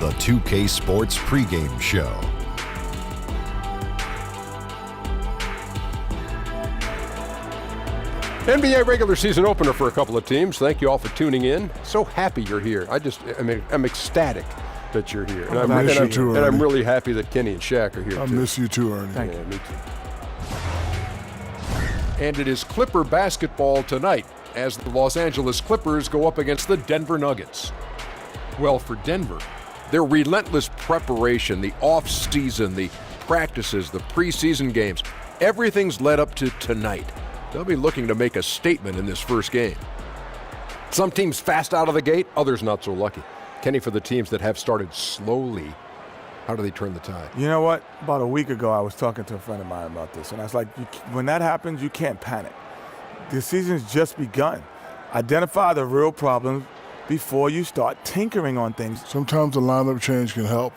the 2K Sports pregame show. NBA regular season opener for a couple of teams. Thank you all for tuning in. So happy you're here. I'm ecstatic that you're here. And I'm really happy that Kenny and Shaq are here too. I miss you too, Ernie. Thank you. Me too. And it is Clipper basketball tonight as the Los Angeles Clippers go up against the Denver Nuggets. Well, for Denver, their relentless preparation, the off-season, the practices, the preseason games, everything's led up to tonight. They'll be looking to make a statement in this first game. Some teams fast out of the gate, others not so lucky. Kenny, for the teams that have started slowly, how do they turn the tide? You know what? About a week ago, I was talking to a friend of mine about this, and I was like, when that happens, you can't panic. The season's just begun. Identify the real problems before you start tinkering on things. Sometimes the lineup change can help.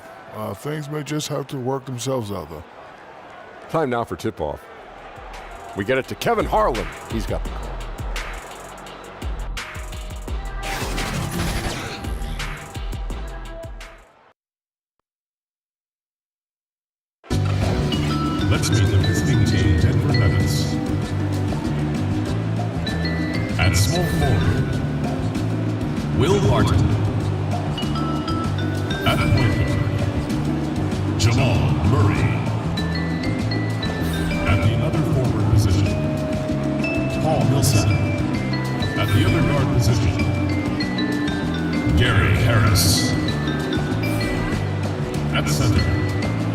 Things may just have to work themselves out, though. Time now for tip-off. We get it to Kevin Harlan. He's got the call. Let's meet the visiting team, Denver Nuggets. At small forward, Will Barton. At point guard, Jamal Murray. At the other forward position, Paul Millsap. At the other guard position, Gary Harris. At center,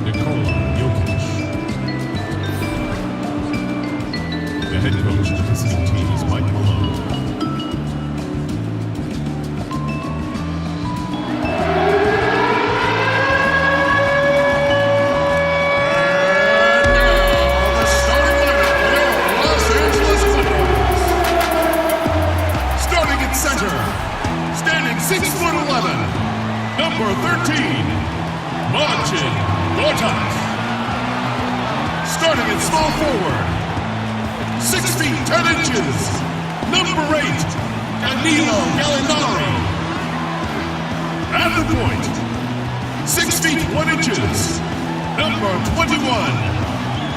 Nikola Jokic. The head coach of the visiting team is Mike Malone. Number 13, Marcin Gortat. Starting at small forward, 6 feet 10 inches, number 8, Danilo Gallinari. At the point, 6 feet 1 inches, number 21,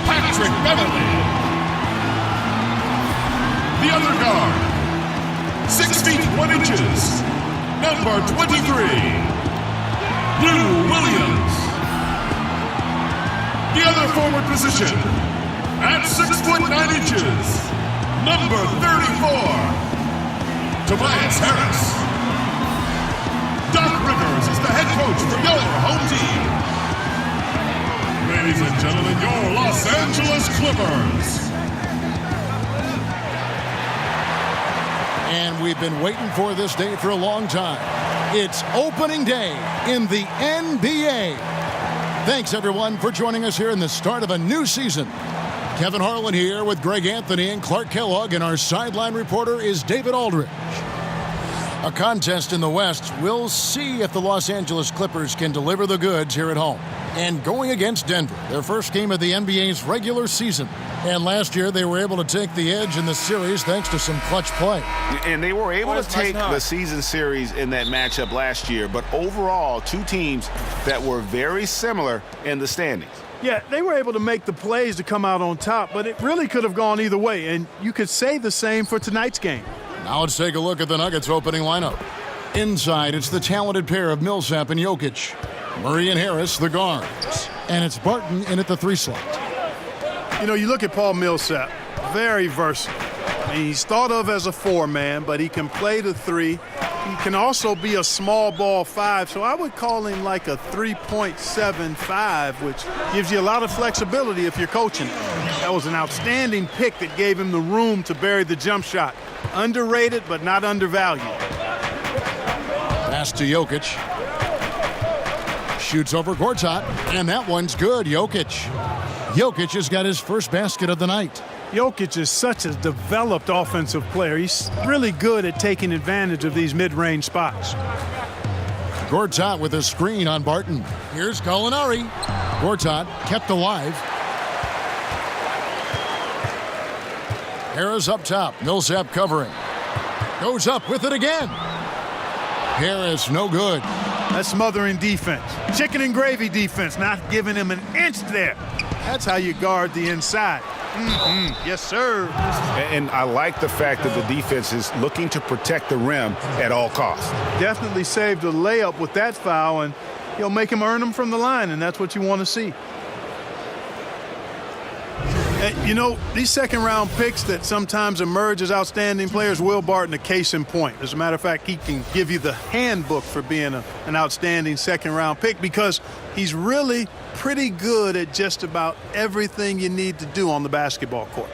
Patrick Beverly. The other guard, 6 feet 1 inches, number 23, Lou Williams. The other forward position, at 6 foot 9 inches, number 34, Tobias Harris. Doc Rivers is the head coach for your home team. Ladies and gentlemen, your Los Angeles Clippers. And we've been waiting for this day for a long time. It's opening day in the NBA. Thanks, everyone, for joining us here in the start of a new season. Kevin Harlan here with Greg Anthony and Clark Kellogg, and our sideline reporter is David Aldridge. A contest in the West. We'll see if the Los Angeles Clippers can deliver the goods here at home. And going against Denver, their first game of the NBA's regular season. And last year, they were able to take the edge in the series thanks to some clutch play. And they were able to take the season series in that matchup last year. But overall, two teams that were very similar in the standings. Yeah, they were able to make the plays to come out on top, but it really could have gone either way. And you could say the same for tonight's game. Now let's take a look at the Nuggets' opening lineup. Inside, it's the talented pair of Millsap and Jokic. Murray and Harris, the guards. And it's Barton in at the 3 slot. You know, you look at Paul Millsap, very versatile. I mean, he's thought of as a 4-man, but he can play the 3. He can also be a small ball 5, so I would call him like a 3.75, which gives you a lot of flexibility if you're coaching. That was an outstanding pick that gave him the room to bury the jump shot. Underrated, but not undervalued. Pass to Jokic. Shoots over Gortat, and that one's good. Jokic has got his first basket of the night. Jokic is such a developed offensive player. He's really good at taking advantage of these mid-range spots. Gortat with a screen on Barton. Here's Gallinari. Gortat kept alive. Harris up top. Millsap covering. Goes up with it again. Harris no good. That's smothering defense. Chicken and gravy defense, not giving him an inch there. That's how you guard the inside. Yes, sir. And I like the fact that the defense is looking to protect the rim at all costs. Definitely saved a layup with that foul, and he'll make him earn them from the line, and that's what you want to see. And, you know, these second-round picks that sometimes emerge as outstanding players, Will Barton, a case in point. As a matter of fact, he can give you the handbook for being an outstanding second-round pick because he's really pretty good at just about everything you need to do on the basketball court.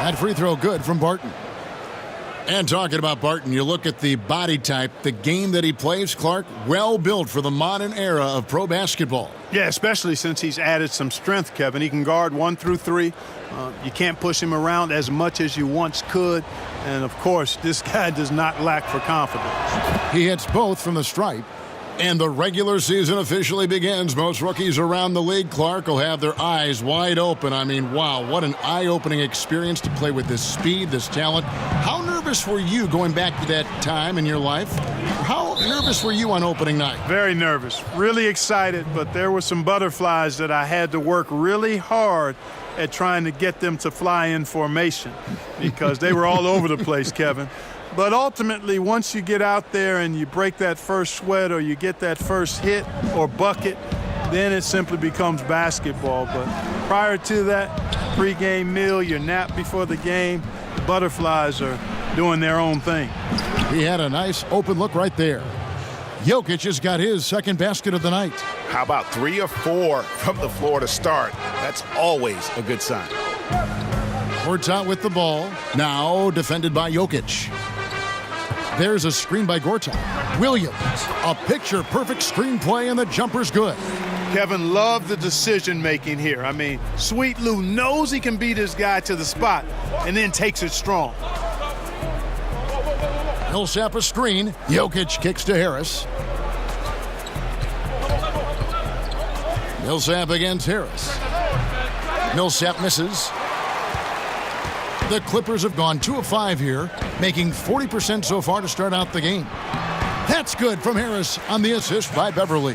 That free throw good from Barton. And talking about Barton, you look at the body type, the game that he plays, Clark, well built for the modern era of pro basketball. Yeah, especially since he's added some strength, Kevin. He can guard 1 through 3. You can't push him around as much as you once could. And, of course, this guy does not lack for confidence. He hits both from the stripe. And the regular season officially begins. Most rookies around the league, Clark, will have their eyes wide open. I mean, wow, what an eye-opening experience to play with this speed, this talent. How nervous were you going back to that time in your life? How nervous were you on opening night? Very nervous, really excited, but there were some butterflies that I had to work really hard at trying to get them to fly in formation because they were all over the place, Kevin. But ultimately, once you get out there and you break that first sweat or you get that first hit or bucket, then it simply becomes basketball. But prior to that, pregame meal, your nap before the game, the butterflies are doing their own thing. He had a nice open look right there. Jokic has got his second basket of the night. How about 3 or 4 from the floor to start? That's always a good sign. Gortat with the ball. Now defended by Jokic. There's a screen by Gortat. Williams, a picture-perfect screenplay, and the jumper's good. Kevin, love the decision-making here. I mean, Sweet Lou knows he can beat his guy to the spot and then takes it strong. Millsap a screen. Jokic kicks to Harris. Millsap against Harris. Millsap misses. The Clippers have gone 2 of 5 here, making 40% so far to start out the game. That's good from Harris on the assist by Beverly.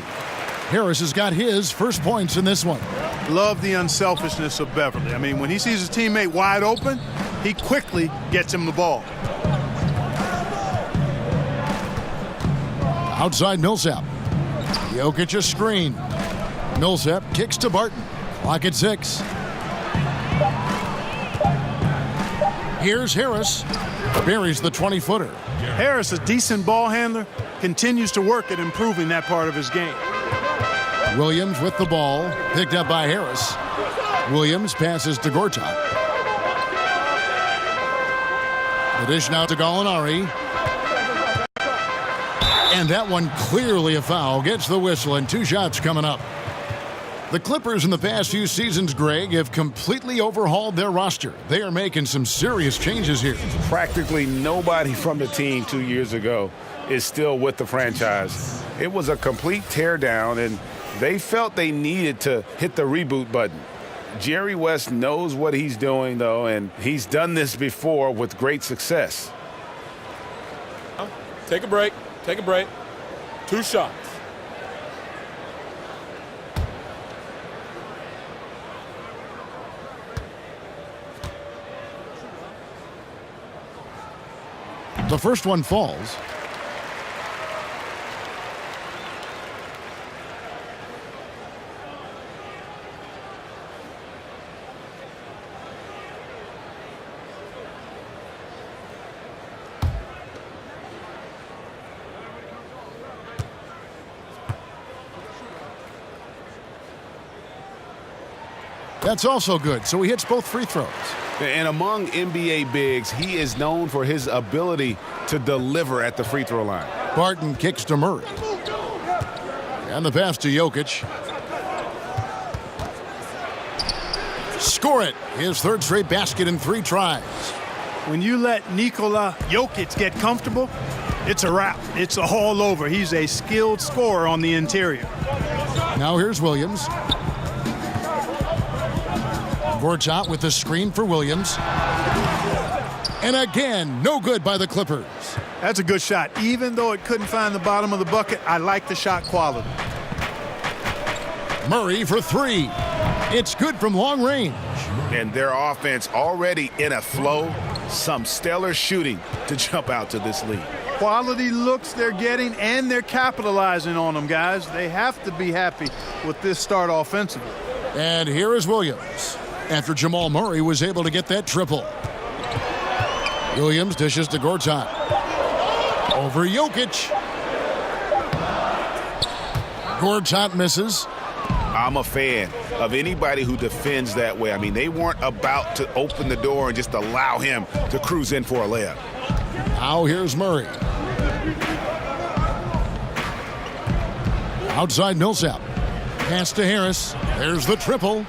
Harris has got his first points in this one. Love the unselfishness of Beverly. I mean, when he sees his teammate wide open, he quickly gets him the ball. Outside Millsap. Jokic a screen. Millsap kicks to Barton. Clock at 6. Here's Harris. Buries the 20-footer. Harris, a decent ball handler, continues to work at improving that part of his game. Williams with the ball. Picked up by Harris. Williams passes to Gortat. The dish now to Gallinari. And that one clearly a foul. Gets the whistle and 2 shots coming up. The Clippers in the past few seasons, Greg, have completely overhauled their roster. They are making some serious changes here. Practically nobody from the team 2 years ago is still with the franchise. It was a complete teardown, and they felt they needed to hit the reboot button. Jerry West knows what he's doing, though, and he's done this before with great success. Take a break. Take a break. 2 shots. The first one falls. That's also good, so he hits both free throws. And among NBA bigs, he is known for his ability to deliver at the free throw line. Barton kicks to Murray. And the pass to Jokic. Score it. His 3rd straight basket in 3 tries. When you let Nikola Jokic get comfortable, it's a wrap. It's all over. He's a skilled scorer on the interior. Now here's Williams. Gortat with the screen for Williams. And again, no good by the Clippers. That's a good shot. Even though it couldn't find the bottom of the bucket, I like the shot quality. Murray for three. It's good from long range. And their offense already in a flow. Some stellar shooting to jump out to this lead. Quality looks they're getting, and they're capitalizing on them, guys. They have to be happy with this start offensively. And here is Williams after Jamal Murray was able to get that triple. Williams dishes to Gortat. Over Jokic. Gortat misses. I'm a fan of anybody who defends that way. I mean, they weren't about to open the door and just allow him to cruise in for a layup. Now here's Murray. Outside Millsap. Pass to Harris. There's the triple.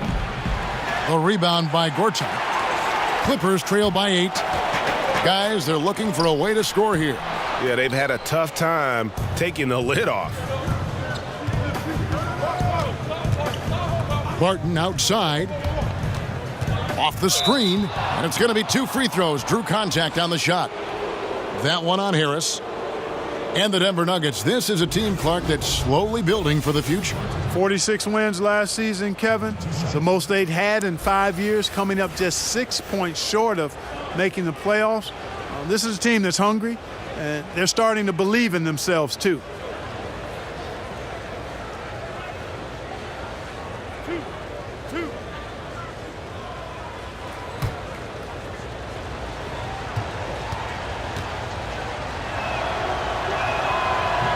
The rebound by Gortat. Clippers trail by 8. Guys, they're looking for a way to score here. Yeah, they've had a tough time taking the lid off. Barton outside. Off the screen. And it's going to be 2 free throws. Drew contact on the shot. That one on Harris. And the Denver Nuggets. This is a team, Clark, that's slowly building for the future. 46 wins last season, Kevin. The most they'd had in 5 years, coming up just 6 points short of making the playoffs. This is a team that's hungry, and they're starting to believe in themselves, too.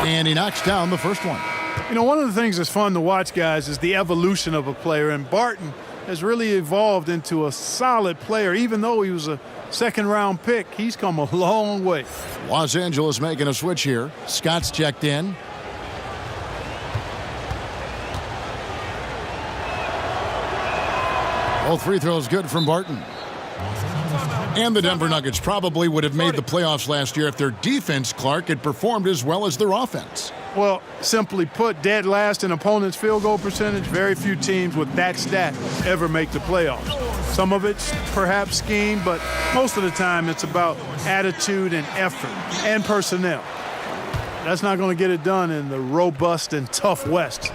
And he knocks down the first one. You know, one of the things that's fun to watch, guys, is the evolution of a player. And Barton has really evolved into a solid player. Even though he was a second-round pick, he's come a long way. Los Angeles making a switch here. Scott's checked in. Both free throws good from Barton. And the Denver Nuggets probably would have made the playoffs last year if their defense, Clark, had performed as well as their offense. Well, simply put, dead last in opponent's field goal percentage. Very few teams with that stat ever make the playoffs. Some of it's perhaps scheme, but most of the time it's about attitude and effort and personnel. That's not going to get it done in the robust and tough West.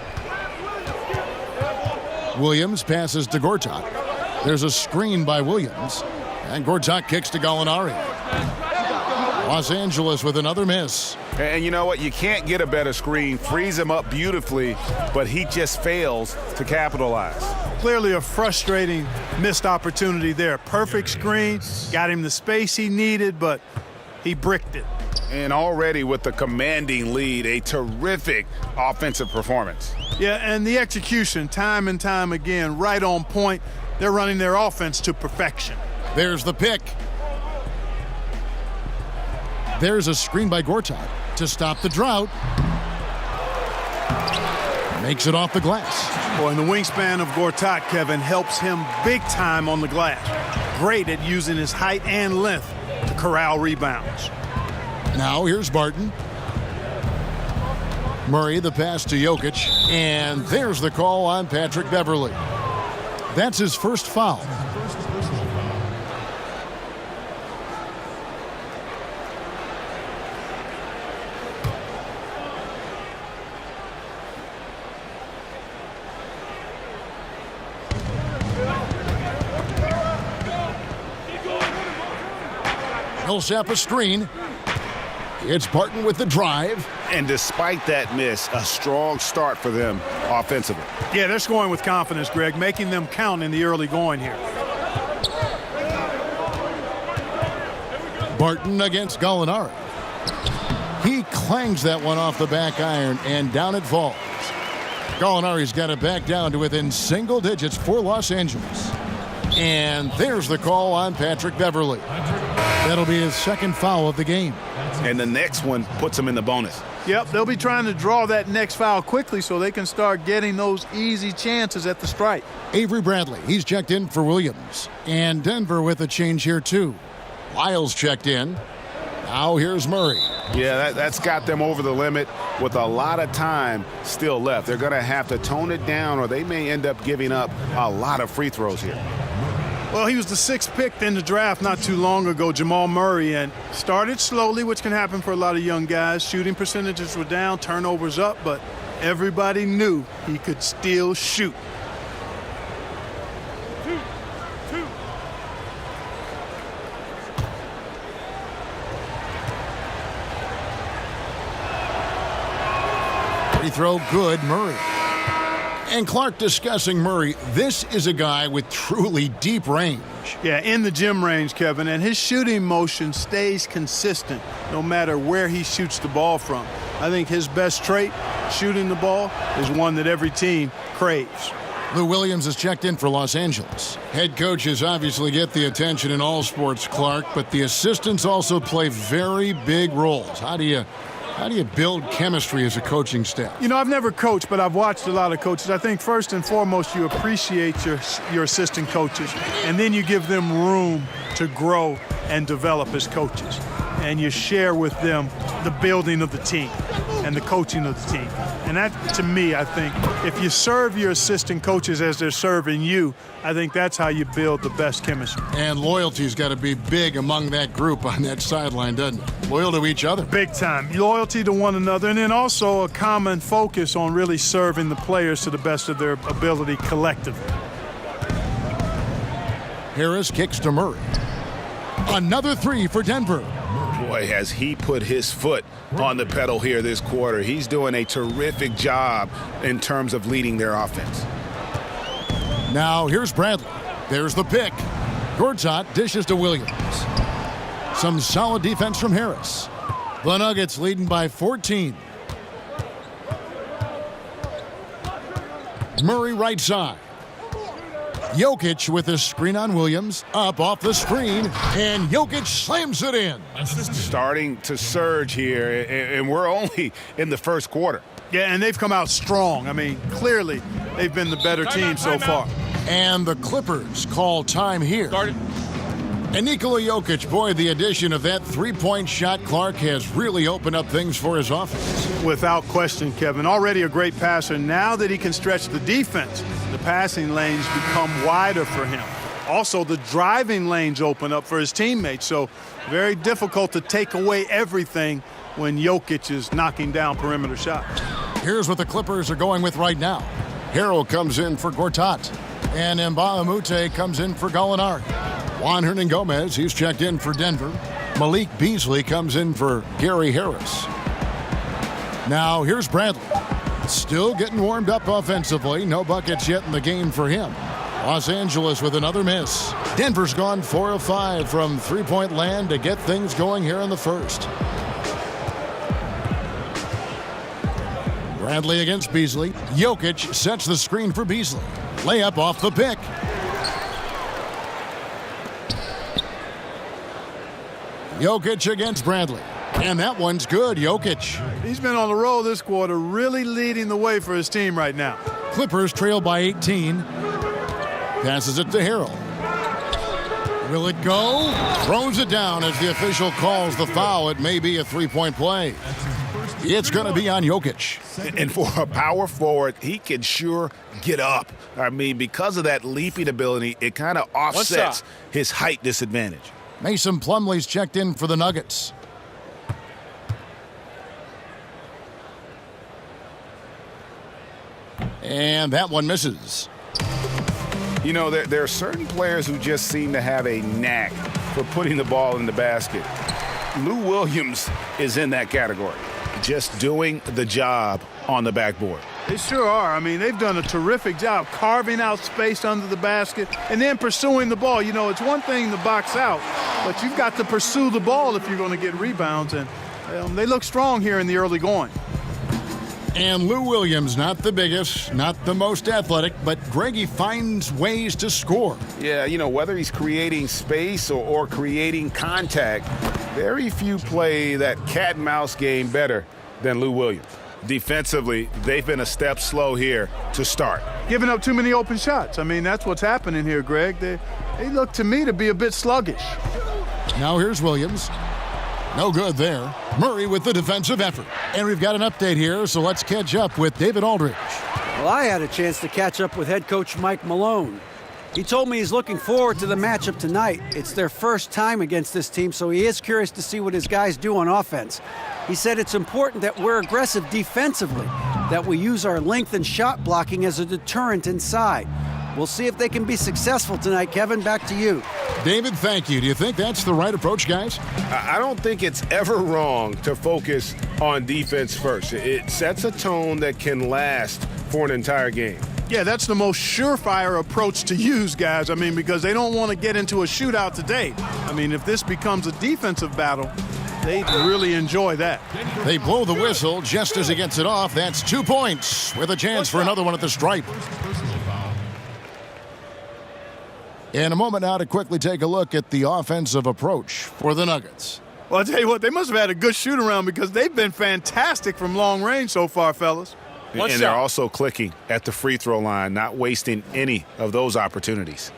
Williams passes to Gortat. There's a screen by Williams. And Gortat kicks to Gallinari. Los Angeles with another miss. And you know what? You can't get a better screen. Frees him up beautifully, but he just fails to capitalize. Clearly a frustrating missed opportunity there. Perfect screen, got him the space he needed, but he bricked it. And already with the commanding lead, a terrific offensive performance. Yeah, and the execution, time and time again, right on point. They're running their offense to perfection. There's the pick. There's a screen by Gortat to stop the drought. Makes it off the glass. Boy, and the wingspan of Gortat, Kevin, helps him big time on the glass. Great at using his height and length to corral rebounds. Now here's Barton. Murray, the pass to Jokic. And there's the call on Patrick Beverley. That's his first foul. Millsap a screen. It's Barton with the drive. And despite that miss, a strong start for them offensively. Yeah, they're scoring with confidence, Greg, making them count in the early going here. Barton against Gallinari. He clangs that one off the back iron, and down it falls. Gallinari's got it back down to within single digits for Los Angeles. And there's the call on Patrick Beverley. That'll be his second foul of the game. And the next one puts him in the bonus. Yep, they'll be trying to draw that next foul quickly so they can start getting those easy chances at the stripe. Avery Bradley, he's checked in for Williams. And Denver with a change here too. Lyles checked in. Now here's Murray. Yeah, that's got them over the limit with a lot of time still left. They're going to have to tone it down, or they may end up giving up a lot of free throws here. Well, he was the 6th pick in the draft not too long ago, Jamal Murray, and started slowly, which can happen for a lot of young guys. Shooting percentages were down, turnovers up, but everybody knew he could still shoot. Free throw good, Murray. And Clark discussing Murray. This is a guy with truly deep range. Yeah, in the gym range, Kevin, and his shooting motion stays consistent no matter where he shoots the ball from. I think his best trait, shooting the ball, is one that every team craves. Lou Williams is checked in for Los Angeles. Head coaches obviously get the attention in all sports, Clark, but the assistants also play very big roles. How do you build chemistry as a coaching staff? You know, I've never coached, but I've watched a lot of coaches. I think first and foremost, you appreciate your assistant coaches, and then you give them room to grow and develop as coaches. And you share with them the building of the team and the coaching of the team. And that, to me, I think, if you serve your assistant coaches as they're serving you, I think that's how you build the best chemistry. And loyalty's got to be big among that group on that sideline, doesn't it? Loyal to each other. Big time. Loyalty to one another, and then also a common focus on really serving the players to the best of their ability collectively. Harris kicks to Murray. Another three for Denver. Boy, has he put his foot on the pedal here this quarter. He's doing a terrific job in terms of leading their offense. Now here's Bradley. There's the pick. Gortat dishes to Williams. Some solid defense from Harris. The Nuggets leading by 14. Murray right side. Jokic with a screen on Williams. Up off the screen, and Jokic slams it in. Starting to surge here, and we're only in the first quarter. Yeah, and they've come out strong. I mean, clearly they've been the better team so far. And the Clippers call time here. Started. And Nikola Jokic, boy, the addition of that three-point shot, Clark, has really opened up things for his offense. Without question, Kevin. Already a great passer. Now that he can stretch the defense, the passing lanes become wider for him. Also, the driving lanes open up for his teammates. So very difficult to take away everything when Jokic is knocking down perimeter shots. Here's what the Clippers are going with right now. Harrell comes in for Gortat. And Mbah comes in for Gallinari. Juan Hernangomez, he's checked in for Denver. Malik Beasley comes in for Gary Harris. Now here's Bradley. Still getting warmed up offensively. No buckets yet in the game for him. Los Angeles with another miss. Denver's gone 4 of 5 from three-point land to get things going here in the first. Bradley against Beasley. Jokic sets the screen for Beasley. Layup off the pick. Jokic against Bradley. And that one's good, Jokic. He's been on the roll this quarter, really leading the way for his team right now. Clippers trail by 18. Passes it to Harrell. Will it go? Throws it down as the official calls the foul. It may be a three-point play. It's going to be on Jokic. And for a power forward, he can sure get up. I mean, because of that leaping ability, it kind of offsets his height disadvantage. Mason Plumlee's checked in for the Nuggets. And that one misses. You know, there are certain players who just seem to have a knack for putting the ball in the basket. Lou Williams is in that category, just doing the job on the backboard. They sure are. I mean, they've done a terrific job carving out space under the basket and then pursuing the ball. You know, it's one thing to box out, but you've got to pursue the ball if you're going to get rebounds, and they look strong here in the early going. And Lou Williams, not the biggest, not the most athletic, but Greggy finds ways to score. Yeah, you know, whether he's creating space or creating contact, very few play that cat and mouse game better than Lou Williams. Defensively, they've been a step slow here to start. Giving up too many open shots. I mean, that's what's happening here, Greg. They look to me to be a bit sluggish. Now here's Williams. No good there. Murray with the defensive effort. And we've got an update here, so let's catch up with David Aldridge. Well, I had a chance to catch up with head coach Mike Malone. He told me he's looking forward to the matchup tonight. It's their first time against this team, so he is curious to see what his guys do on offense. He said it's important that we're aggressive defensively, that we use our length and shot blocking as a deterrent inside. We'll see if they can be successful tonight. Kevin, back to you. David, thank you. Do you think that's the right approach, guys? I don't think it's ever wrong to focus on defense first. It sets a tone that can last for an entire game. Yeah, that's the most surefire approach to use, guys. I mean, because they don't want to get into a shootout today. I mean, if this becomes a defensive battle, they really enjoy that. They blow the whistle just as he gets it off. That's 2 points with a chance for another one at the stripe. In a moment now to quickly take a look at the offensive approach for the Nuggets. Well, I'll tell you what, they must have had a good shoot-around because they've been fantastic from long range so far, fellas. And they're also clicking at the free throw line, not wasting any of those opportunities.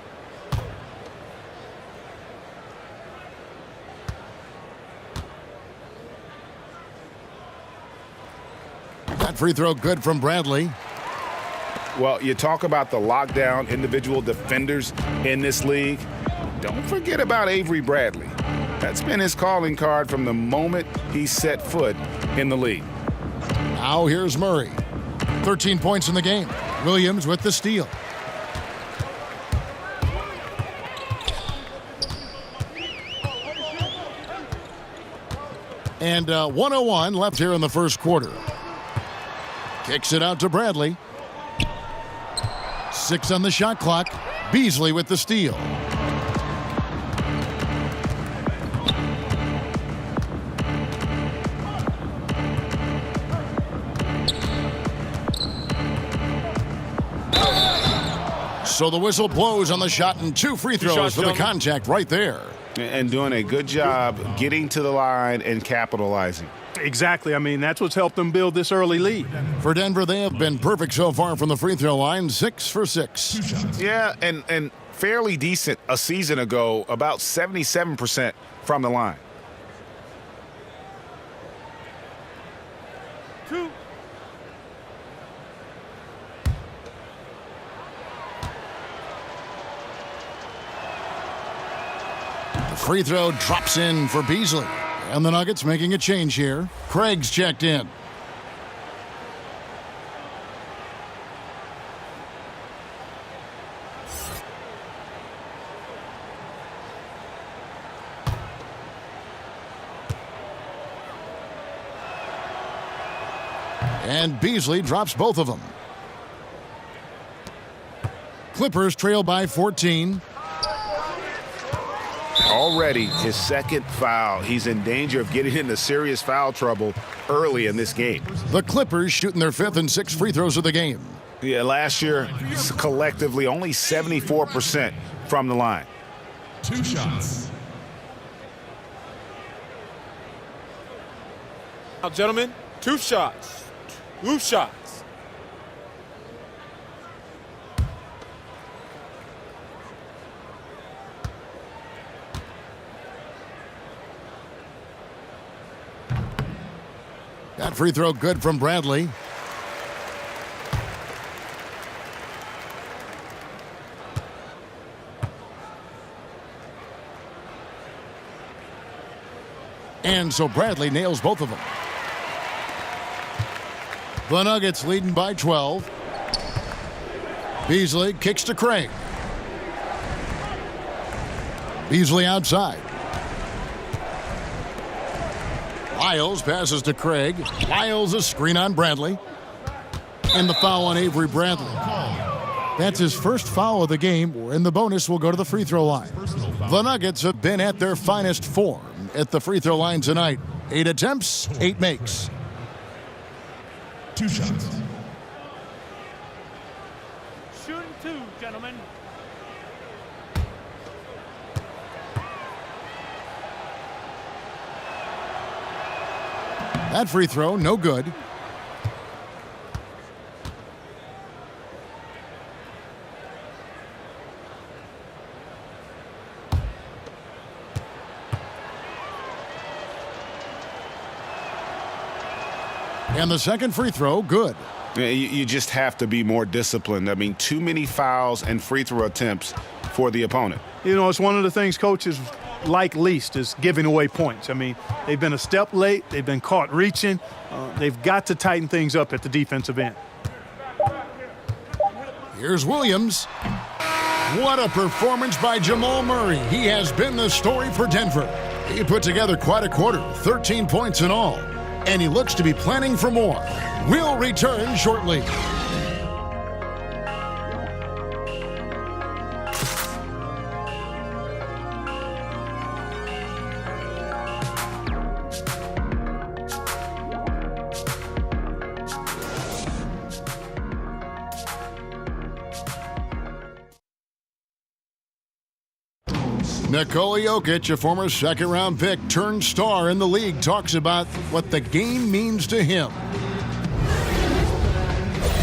That free throw good from Bradley. Well, you talk about the lockdown individual defenders in this league. Don't forget about Avery Bradley. That's been his calling card from the moment he set foot in the league. Now here's Murray. 13 points in the game. Williams with the steal. And 1:01 left here in the first quarter. Kicks it out to Bradley. 6 on the shot clock. Beasley with the steal. So the whistle blows on the shot and 2 free throws for the contact right there. And doing a good job getting to the line and capitalizing. Exactly. I mean, that's what's helped them build this early lead. For Denver, they have been perfect so far from the free throw line, 6 for 6. Yeah, and fairly decent a season ago, about 77% from the line. The free throw drops in for Beasley. And the Nuggets making a change here. Craig's checked in. And Beasley drops both of them. Clippers trail by 14. Already his second foul. He's in danger of getting into serious foul trouble early in this game. The Clippers shooting their 5th and 6th free throws of the game. Yeah, last year, collectively, only 74% from the line. 2 shots. Now, gentlemen, 2 shots. 2 shots. That free throw good from Bradley. And so Bradley nails both of them. The Nuggets leading by 12. Beasley kicks to Craig. Beasley outside. Lyles passes to Craig. Lyles a screen on Bradley. And the foul on Avery Bradley. That's his first foul of the game, and the bonus will go to the free throw line. The Nuggets have been at their finest form at the free throw line tonight. 8 attempts, 8 makes. 2 shots. Shooting 2, gentlemen. That free throw, no good. And the second free throw, good. You just have to be more disciplined. I mean, too many fouls and free throw attempts for the opponent. You know, it's one of the things coaches like least is giving away points. I mean, they've been a step late. They've been caught reaching. They've got to tighten things up at the defensive end. Here's Williams. What a performance by Jamal Murray. He has been the story for Denver. He put together quite a quarter, 13 points in all. And he looks to be planning for more. We'll return shortly. Nikola Jokic, a former second-round pick turned star in the league, talks about what the game means to him.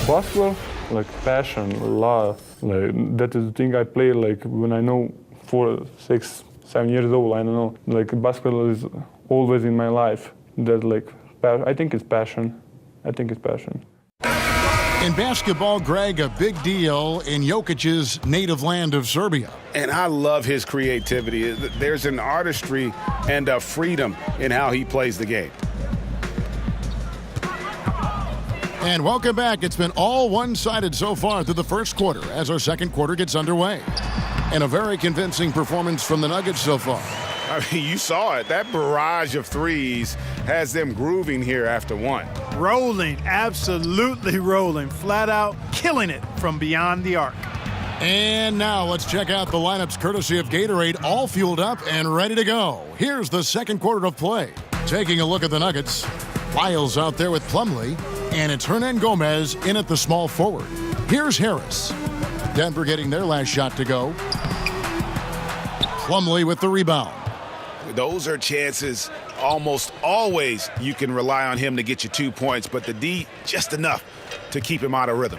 Basketball, like passion, love. Like that is the thing I play like when I know 4, 6, 7 years old. I don't know. Like basketball is always in my life. That like I think it's passion. I think it's passion. In basketball, Greg, a big deal in Jokic's native land of Serbia. And I love his creativity. There's an artistry and a freedom in how he plays the game. And welcome back. It's been all one-sided so far through the first quarter as our second quarter gets underway. And a very convincing performance from the Nuggets so far. I mean, you saw it. That barrage of threes has them grooving here after one. Rolling, absolutely rolling, flat out killing it from beyond the arc. And now let's check out the lineups courtesy of Gatorade, all fueled up and ready to go. Here's the second quarter of play. Taking a look at the Nuggets, Lyles out there with Plumlee, and it's Hernan Gomez in at the small forward. Here's Harris. Denver getting their last shot to go. Plumlee with the rebound. Those are chances almost always you can rely on him to get you 2 points, but the D just enough to keep him out of rhythm.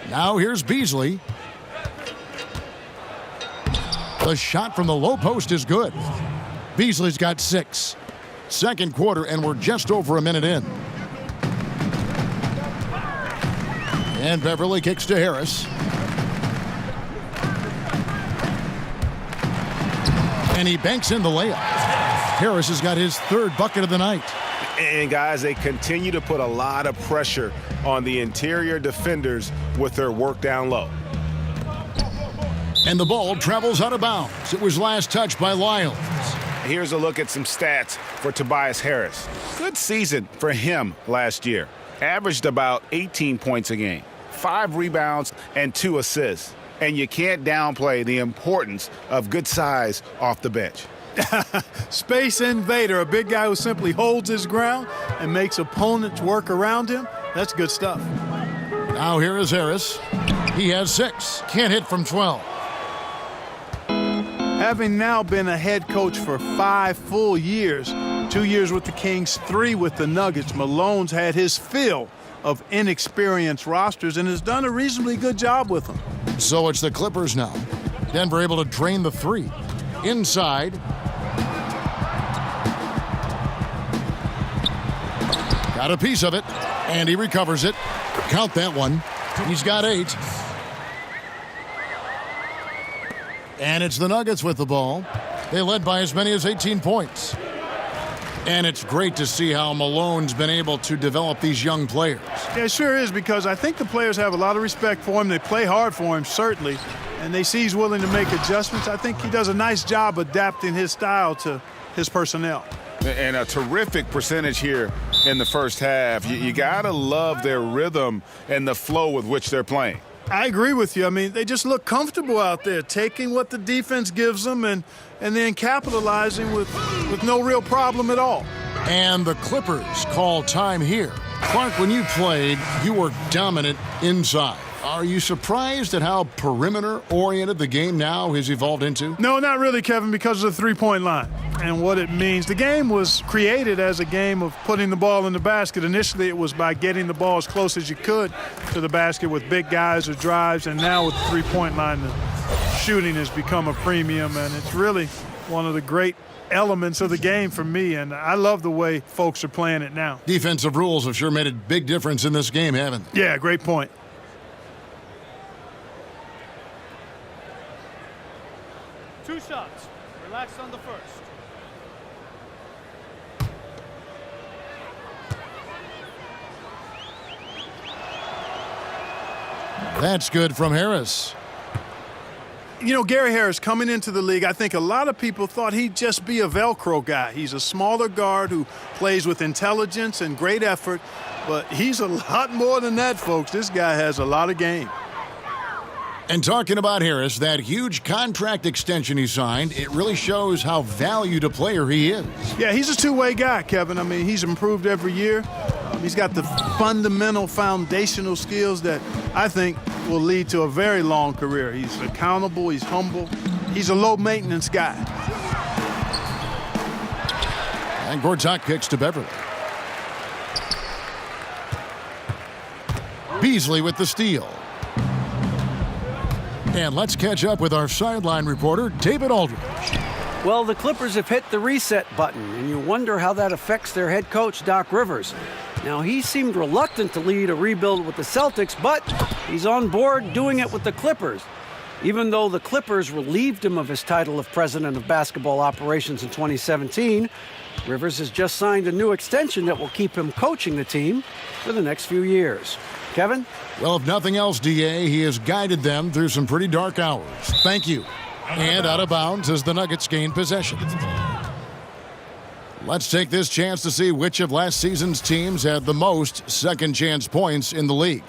Now here's Beasley. The shot from the low post is good. Beasley's got 6. Second quarter, and we're just over a minute in. And Beverly kicks to Harris. And he banks in the layup. Harris has got his third bucket of the night. And guys, they continue to put a lot of pressure on the interior defenders with their work down low. And the ball travels out of bounds. It was last touched by Lyles. Here's a look at some stats for Tobias Harris. Good season for him last year. Averaged about 18 points a game, 5 rebounds, and 2 assists. And you can't downplay the importance of good size off the bench. Space invader, a big guy who simply holds his ground and makes opponents work around him. That's good stuff. Now here is Harris. He has 6. Can't hit from 12. Having now been a head coach for 5 full years, 2 years with the Kings, 3 with the Nuggets, Malone's had his fill of inexperienced rosters and has done a reasonably good job with them. So it's the Clippers now. Denver able to drain the 3. Inside. Got a piece of it, and he recovers it. Count that one. He's got 8. And it's the Nuggets with the ball. They led by as many as 18 points. And it's great to see how Malone's been able to develop these young players. Yeah, it sure is, because I think the players have a lot of respect for him. They play hard for him, certainly, and they see he's willing to make adjustments. I think he does a nice job adapting his style to his personnel. And a terrific percentage here in the first half. You got to love their rhythm and the flow with which they're playing. I agree with you. I mean, they just look comfortable out there, taking what the defense gives them and then capitalizing with no real problem at all. And the Clippers call time here. Clark, when you played, you were dominant inside. Are you surprised at how perimeter-oriented the game now has evolved into? No, not really, Kevin, because of the three-point line and what it means. The game was created as a game of putting the ball in the basket. Initially, it was by getting the ball as close as you could to the basket with big guys or drives, and now with the three-point line, the shooting has become a premium, and it's really one of the great elements of the game for me, and I love the way folks are playing it now. Defensive rules have sure made a big difference in this game, haven't they? Yeah, great point. Two shots. Relax on the first. That's good from Harris. You know, Gary Harris coming into the league, I think a lot of people thought he'd just be a Velcro guy. He's a smaller guard who plays with intelligence and great effort, but he's a lot more than that, folks. This guy has a lot of game. And talking about Harris, that huge contract extension he signed, it really shows how valued a player he is. Yeah, he's a two-way guy, Kevin. I mean, he's improved every year. He's got the fundamental foundational skills that I think will lead to a very long career. He's accountable, he's humble, he's a low-maintenance guy. And Gortat kicks to Beverly. Beasley with the steal. And let's catch up with our sideline reporter, David Aldridge. Well, the Clippers have hit the reset button, and you wonder how that affects their head coach, Doc Rivers. Now, he seemed reluctant to lead a rebuild with the Celtics, but he's on board doing it with the Clippers. Even though the Clippers relieved him of his title of president of basketball operations in 2017, Rivers has just signed a new extension that will keep him coaching the team for the next few years. Kevin? Well, if nothing else, DA, he has guided them through some pretty dark hours. Thank you. And out of bounds as the Nuggets gain possession. Let's take this chance to see which of last season's teams had the most second-chance points in the league.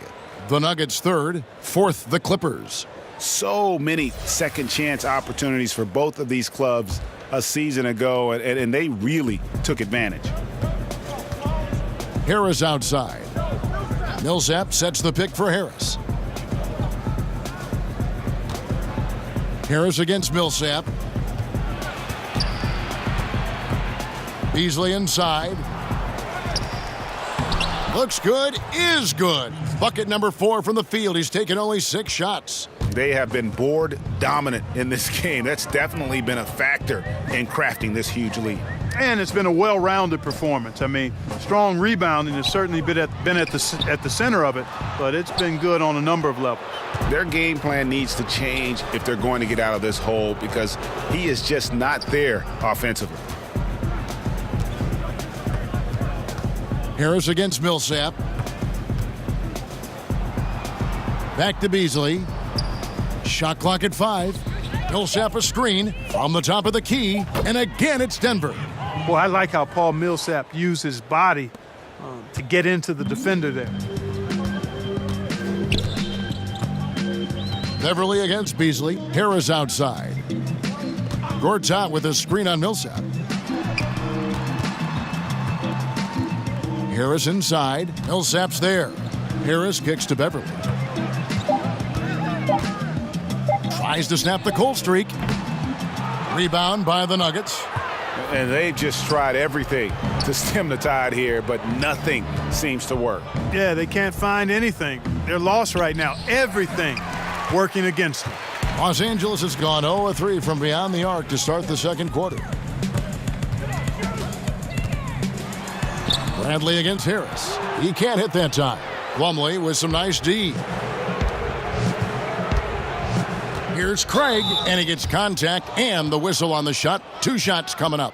The Nuggets third, fourth the Clippers. So many second-chance opportunities for both of these clubs a season ago, and they really took advantage. Harris outside. Millsap sets the pick for Harris. Harris against Millsap. Beasley inside. Looks good, is good. Bucket number 4 from the field. He's taken only 6 shots. They have been board dominant in this game. That's definitely been a factor in crafting this huge lead. And it's been a well-rounded performance. I mean, strong rebounding has certainly been at the center of it, but it's been good on a number of levels. Their game plan needs to change if they're going to get out of this hole, because he is just not there offensively. Harris against Millsap. Back to Beasley. Shot clock at 5. Millsap a screen from the top of the key, and again it's Denver. Well, I like how Paul Millsap used his body to get into the defender there. Beverly against Beasley. Harris outside. Gortat with a screen on Millsap. Harris inside. Millsap's there. Harris kicks to Beverly. Tries to snap the cold streak. Rebound by the Nuggets. And they've just tried everything to stem the tide here, but nothing seems to work. Yeah, they can't find anything. They're lost right now. Everything working against them. Los Angeles has gone 0-3 from beyond the arc to start the second quarter. Bradley against Harris. He can't hit that time. Plumlee with some nice D. Here's Craig, and he gets contact and the whistle on the shot. 2 shots coming up.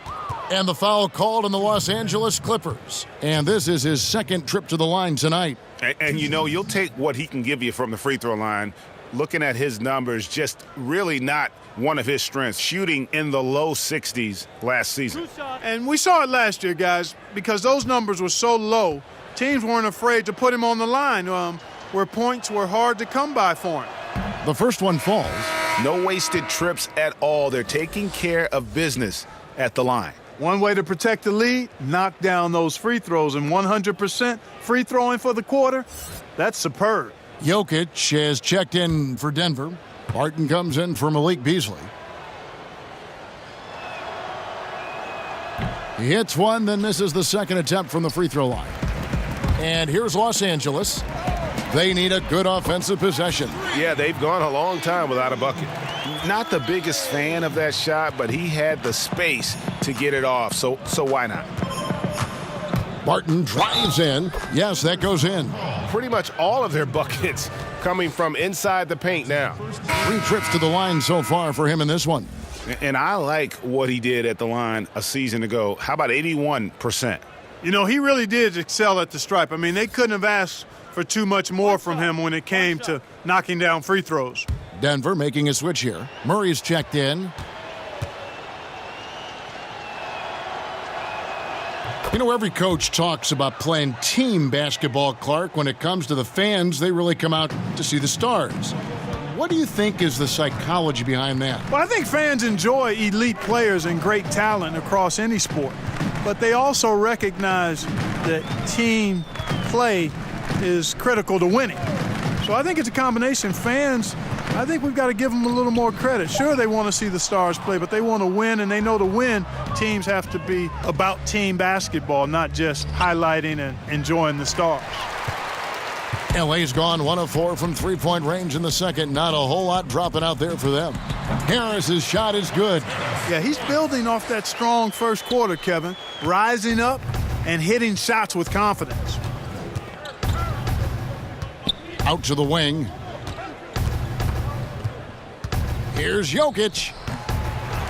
And the foul called on the Los Angeles Clippers. And this is his second trip to the line tonight. And you know, you'll take what he can give you from the free throw line. Looking at his numbers, just really not one of his strengths. Shooting in the low 60s last season. And we saw it last year, guys, because those numbers were so low. Teams weren't afraid to put him on the line where points were hard to come by for him. The first one falls. No wasted trips at all. They're taking care of business at the line. One way to protect the lead, knock down those free throws, and 100% free throwing for the quarter, that's superb. Jokic has checked in for Denver. Barton comes in for Malik Beasley. He hits one, then misses the second attempt from the free throw line. And here's Los Angeles. They need a good offensive possession. Yeah, they've gone a long time without a bucket. Not the biggest fan of that shot, but he had the space to get it off, so why not? Barton drives in. Yes, that goes in. Pretty much all of their buckets coming from inside the paint now. 3 trips to the line so far for him in this one. And I like what he did at the line a season ago. How about 81%? You know, he really did excel at the stripe. I mean, they couldn't have asked for too much more from him when it came to knocking down free throws. Denver making a switch here. Murray's checked in. You know, every coach talks about playing team basketball, Clark. When it comes to the fans, they really come out to see the stars. What do you think is the psychology behind that? Well, I think fans enjoy elite players and great talent across any sport, but they also recognize that team play is critical to winning. So I think it's a combination. Fans, I think we've got to give them a little more credit. Sure, they want to see the stars play, but they want to win, and they know to win, teams have to be about team basketball, not just highlighting and enjoying the stars. LA's gone 1 of 4 from three-point range in the second. Not a whole lot dropping out there for them. Harris's shot is good. Yeah, he's building off that strong first quarter, Kevin, rising up and hitting shots with confidence. Out to the wing. Here's Jokic.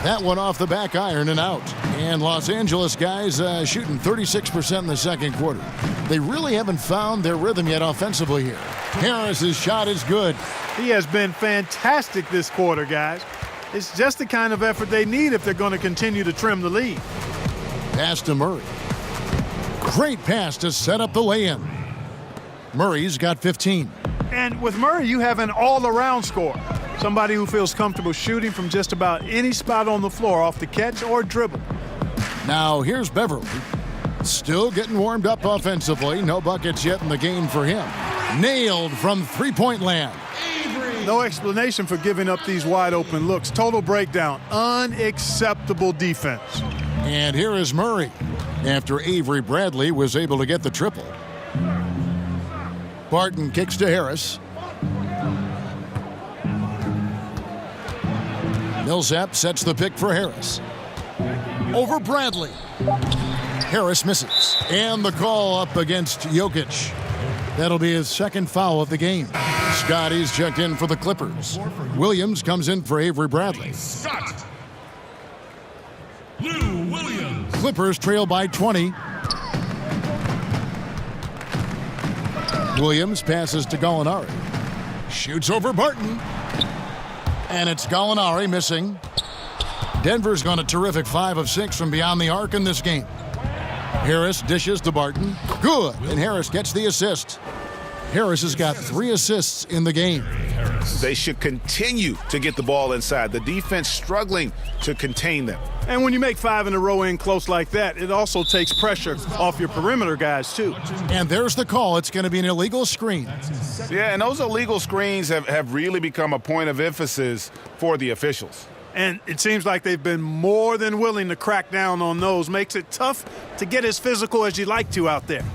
That one off the back iron and out. And Los Angeles guys shooting 36% in the second quarter. They really haven't found their rhythm yet offensively here. Harris's shot is good. He has been fantastic this quarter, guys. It's just the kind of effort they need if they're going to continue to trim the lead. Pass to Murray. Great pass to set up the lay-in. Murray's got 15. And with Murray, you have an all-around scorer. Somebody who feels comfortable shooting from just about any spot on the floor off the catch or dribble. Now here's Beverly. Still getting warmed up offensively. No buckets yet in the game for him. Nailed from three-point land. No explanation for giving up these wide-open looks. Total breakdown. Unacceptable defense. And here is Murray after Avery Bradley was able to get the triple. Barton kicks to Harris. Millsap sets the pick for Harris. Over Bradley. Harris misses. And the call up against Jokic. That'll be his second foul of the game. Scotty's checked in for the Clippers. Williams comes in for Avery Bradley. Scott. Lou Williams. Clippers trail by 20. Williams passes to Gallinari. Shoots over Barton. And it's Gallinari missing. Denver's gone a terrific 5 of 6 from beyond the arc in this game. Harris dishes to Barton. Good. And Harris gets the assist. Harris has got 3 assists in the game. They should continue to get the ball inside. The defense struggling to contain them. And when you make 5 in a row in close like that, it also takes pressure off your perimeter guys, too. And there's the call. It's going to be an illegal screen. Yeah, and those illegal screens have really become a point of emphasis for the officials. And it seems like they've been more than willing to crack down on those. Makes it tough to get as physical as you'd like to out there.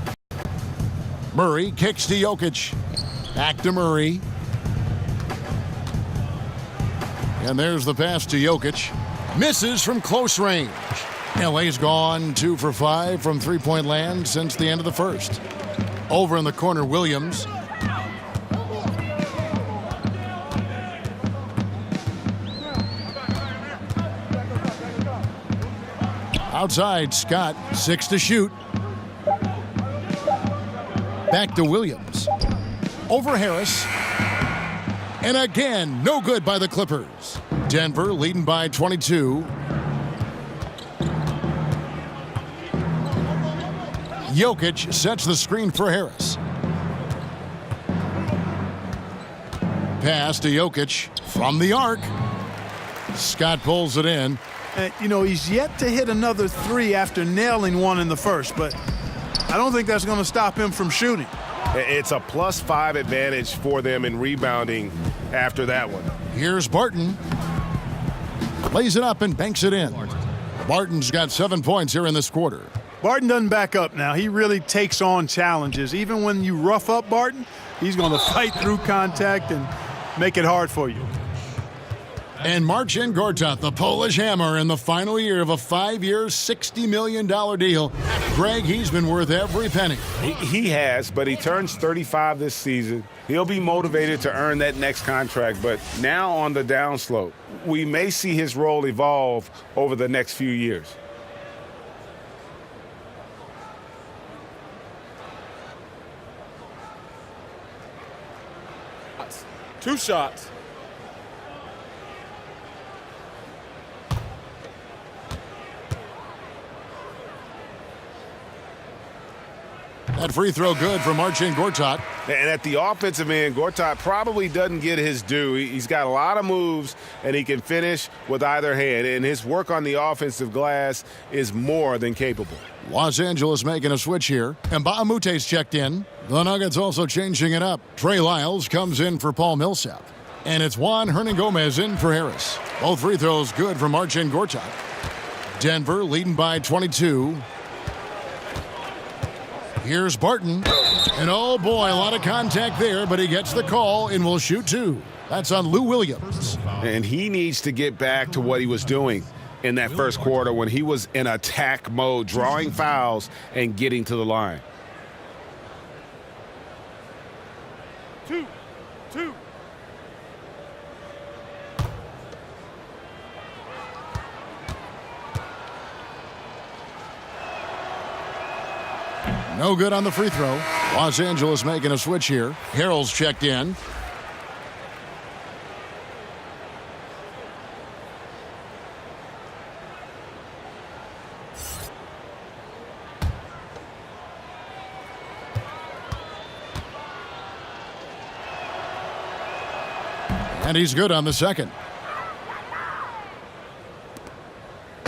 Murray kicks to Jokic. Back to Murray. And there's the pass to Jokic. Misses from close range. LA's gone 2 for 5 from three-point land since the end of the first. Over in the corner, Williams. Outside, Scott, 6 to shoot. Back to Williams. Over Harris. And again, no good by the Clippers. Denver leading by 22. Jokic sets the screen for Harris. Pass to Jokic from the arc. Scott pulls it in. You know, he's yet to hit another 3 after nailing 1 in the first, but I don't think that's going to stop him from shooting. It's a +5 advantage for them in rebounding after that one. Here's Barton. Lays it up and banks it in. Barton's got 7 points here in this quarter. Barton doesn't back up now. He really takes on challenges. Even when you rough up Barton, he's going to fight through contact and make it hard for you. And Marcin Gortat, the Polish hammer, in the final year of a 5-year, $60 million deal. Greg, he's been worth every penny. He has, but he turns 35 this season. He'll be motivated to earn that next contract, but now on the downslope. We may see his role evolve over the next few years. Two shots. That free throw good for Marcin Gortat. And at the offensive end, Gortat probably doesn't get his due. He's got a lot of moves, and he can finish with either hand. And his work on the offensive glass is more than capable. Los Angeles making a switch here. And Baamute's checked in. The Nuggets also changing it up. Trey Lyles comes in for Paul Millsap. And it's Juan Hernangomez in for Harris. Both free throws good for Marcin Gortat. Denver leading by 22. Here's Barton. And oh boy, a lot of contact there, but he gets the call and will shoot two. That's on Lou Williams. And he needs to get back to what he was doing in that first quarter when he was in attack mode, drawing fouls and getting to the line. Two. No good on the free throw. Los Angeles making a switch here. Harrell's checked in. And he's good on the second.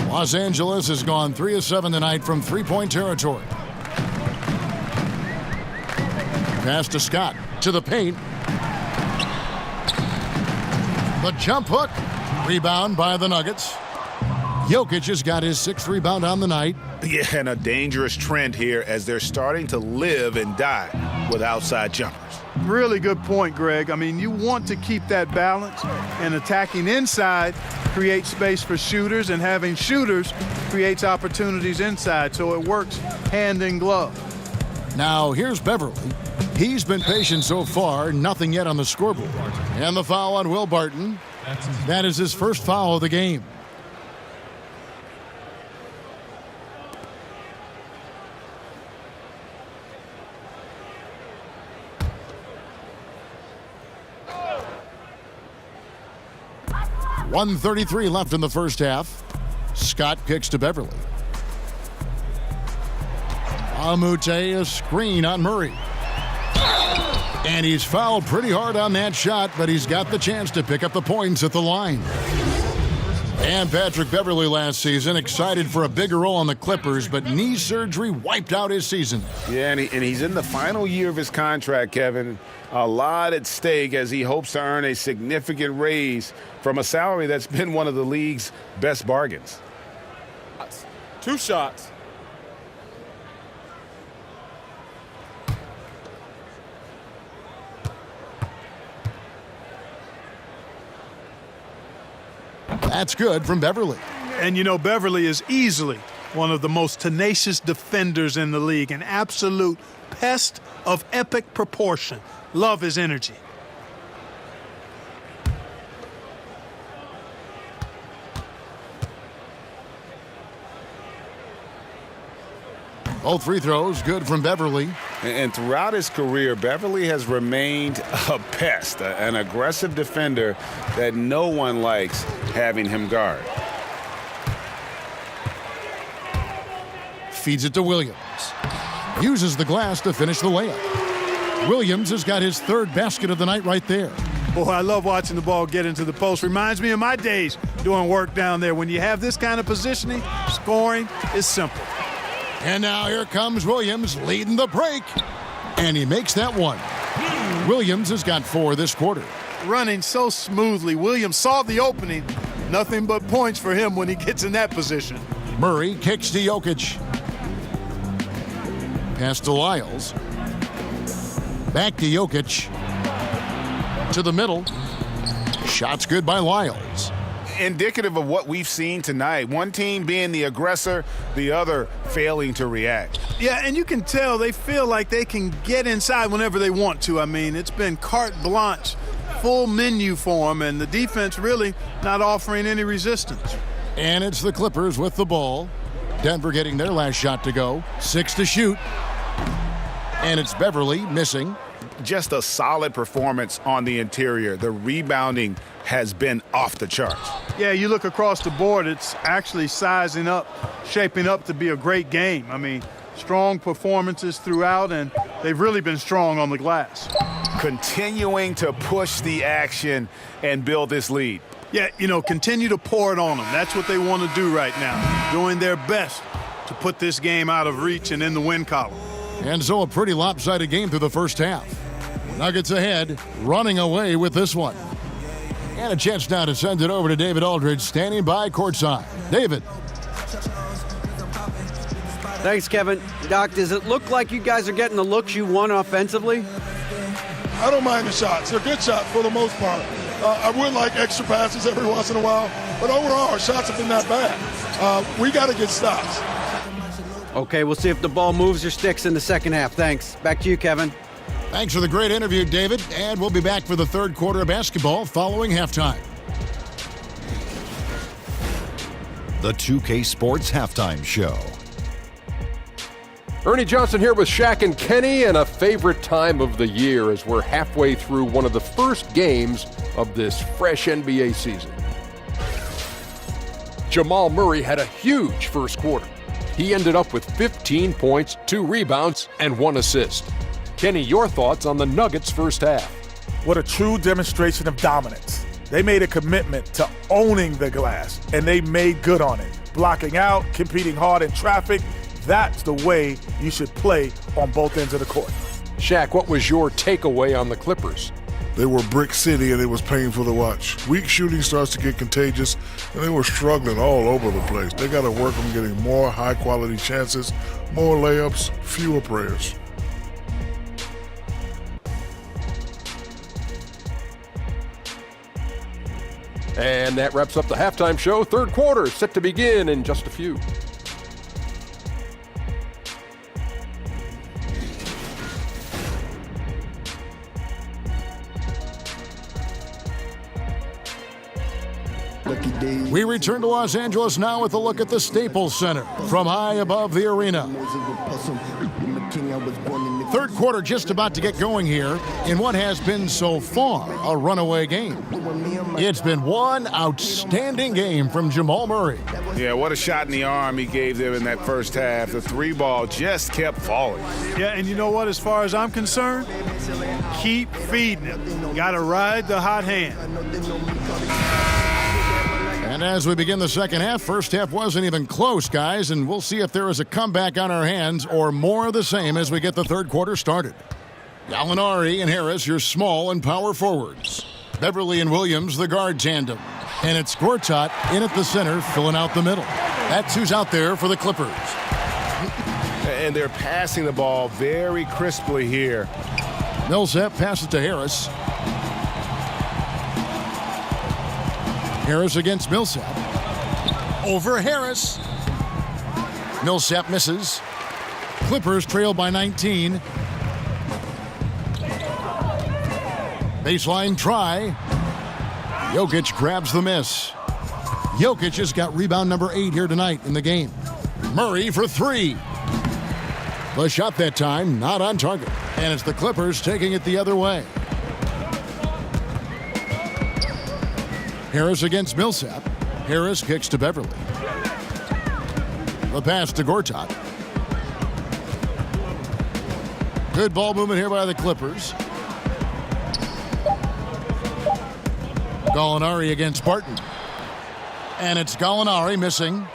Los Angeles has gone 3 of 7 tonight from three-point territory. Pass to Scott, to the paint. The jump hook. Rebound by the Nuggets. Jokic has got his 6th rebound on the night. Yeah, and a dangerous trend here as they're starting to live and die with outside jumpers. Really good point, Greg. I mean, you want to keep that balance, and attacking inside creates space for shooters, and having shooters creates opportunities inside, so it works hand in glove. Now, here's Beverly. He's been patient so far, nothing yet on the scoreboard. And the foul on Will Barton. That is his first foul of the game. .133 left in the first half. Scott kicks to Beverly. Amute, a screen on Murray. And he's fouled pretty hard on that shot, but he's got the chance to pick up the points at the line. And Patrick Beverly last season, excited for a bigger role on the Clippers, but knee surgery wiped out his season. Yeah, and he's in the final year of his contract, Kevin. A lot at stake as he hopes to earn a significant raise from a salary that's been one of the league's best bargains. Two shots. That's good from Beverly. And you know, Beverly is easily one of the most tenacious defenders in the league, an absolute pest of epic proportion. Love his energy. Both free throws good from Beverly. And throughout his career, Beverly has remained a pest, an aggressive defender that no one likes having him guard. Feeds it to Williams. Uses the glass to finish the layup. Williams has got his 3rd basket of the night right there. Boy, I love watching the ball get into the post. Reminds me of my days doing work down there. When you have this kind of positioning, scoring is simple. And now here comes Williams leading the break. And he makes that one. Williams has got 4 this quarter. Running so smoothly. Williams saw the opening. Nothing but points for him when he gets in that position. Murray kicks to Jokic. Pass to Lyles. Back to Jokic. To the middle. Shots good by Lyles. indicative of what we've seen tonight. One team being the aggressor, the other failing to react. Yeah, and you can tell they feel like they can get inside whenever they want to. I mean, it's been carte blanche, full menu for them, and the defense really not offering any resistance. And it's the Clippers with the ball. Denver getting their last shot to go. 6 to shoot. And it's Beverly missing. Just a solid performance on the interior. The rebounding has been off the charts. Yeah, you look across the board, it's actually sizing up, shaping up to be a great game. I mean, strong performances throughout, and they've really been strong on the glass. Continuing to push the action and build this lead. Yeah, continue to pour it on them. That's what they want to do right now, doing their best to put this game out of reach and in the win column. And so a pretty lopsided game through the first half. Nuggets ahead, running away with this one. And a chance now to send it over to David Aldridge, standing by courtside. David. Thanks, Kevin. Doc, does it look like you guys are getting the looks you want offensively? I don't mind the shots. They're good shots for the most part. I would like extra passes every once in a while, but overall, our shots have been that bad. We got to get stops. Okay, we'll see if the ball moves or sticks in the second half. Thanks. Back to you, Kevin. Thanks for the great interview, David. And we'll be back for the third quarter of basketball following halftime. The 2K Sports Halftime Show. Ernie Johnson here with Shaq and Kenny, and a favorite time of the year as we're halfway through one of the first games of this fresh NBA season. Jamal Murray had a huge first quarter. He ended up with 15 points, 2 rebounds, and 1 assist. Kenny, your thoughts on the Nuggets' first half? What a true demonstration of dominance. They made a commitment to owning the glass, and they made good on it. Blocking out, competing hard in traffic. That's the way you should play on both ends of the court. Shaq, what was your takeaway on the Clippers? They were brick city, and it was painful to watch. Weak shooting starts to get contagious, and they were struggling all over the place. They got to work on getting more high-quality chances, more layups, fewer prayers. And that wraps up the halftime show. Third quarter set to begin in just a few. We return to Los Angeles now with a look at the Staples Center from high above the arena. Third quarter just about to get going here in what has been so far a runaway game. It's been one outstanding game from Jamal Murray. Yeah, what a shot in the arm he gave them in that first half. The 3-ball just kept falling. Yeah, and you know what? As far as I'm concerned, keep feeding it. Got to ride the hot hand. And as we begin the second half, first half wasn't even close, guys, and we'll see if there is a comeback on our hands or more of the same as we get the third quarter started. Gallinari and Harris, your small and power forwards. Beverly and Williams, the guard tandem. And it's Gortat in at the center, filling out the middle. That's who's out there for the Clippers. And they're passing the ball very crisply here. Millsap passes to Harris. Harris against Millsap. Over Harris. Millsap misses. Clippers trail by 19. Baseline try. Jokic grabs the miss. Jokic has got rebound number 8 here tonight in the game. Murray for 3. The shot that time not on target. And it's the Clippers taking it the other way. Harris against Millsap. Harris kicks to Beverly. The pass to Gortat. Good ball movement here by the Clippers. Gallinari against Barton. And it's Gallinari missing.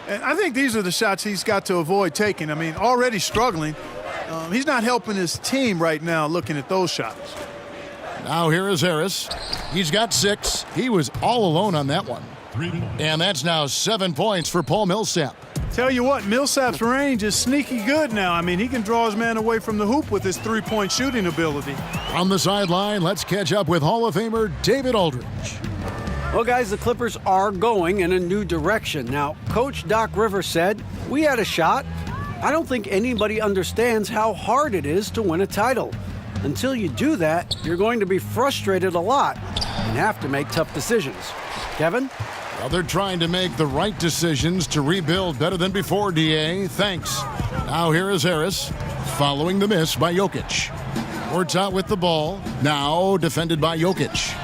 And I think these are the shots he's got to avoid taking. I mean, already struggling. He's not helping his team right now looking at those shots. Now here is Harris. He's got 6. He was all alone on that one. And that's now 7 points for Paul Millsap. Tell you what, Millsap's range is sneaky good now. I mean, he can draw his man away from the hoop with his 3-point shooting ability. On the sideline, let's catch up with Hall of Famer David Aldridge. Well, guys, the Clippers are going in a new direction. Now, Coach Doc Rivers said, "We had a shot. I don't think anybody understands how hard it is to win a title. Until you do that, you're going to be frustrated a lot and have to make tough decisions." Kevin? Well, they're trying to make the right decisions to rebuild better than before, D.A. Thanks. Now here is Harris, following the miss by Jokic. Ports out with the ball, now defended by Jokic.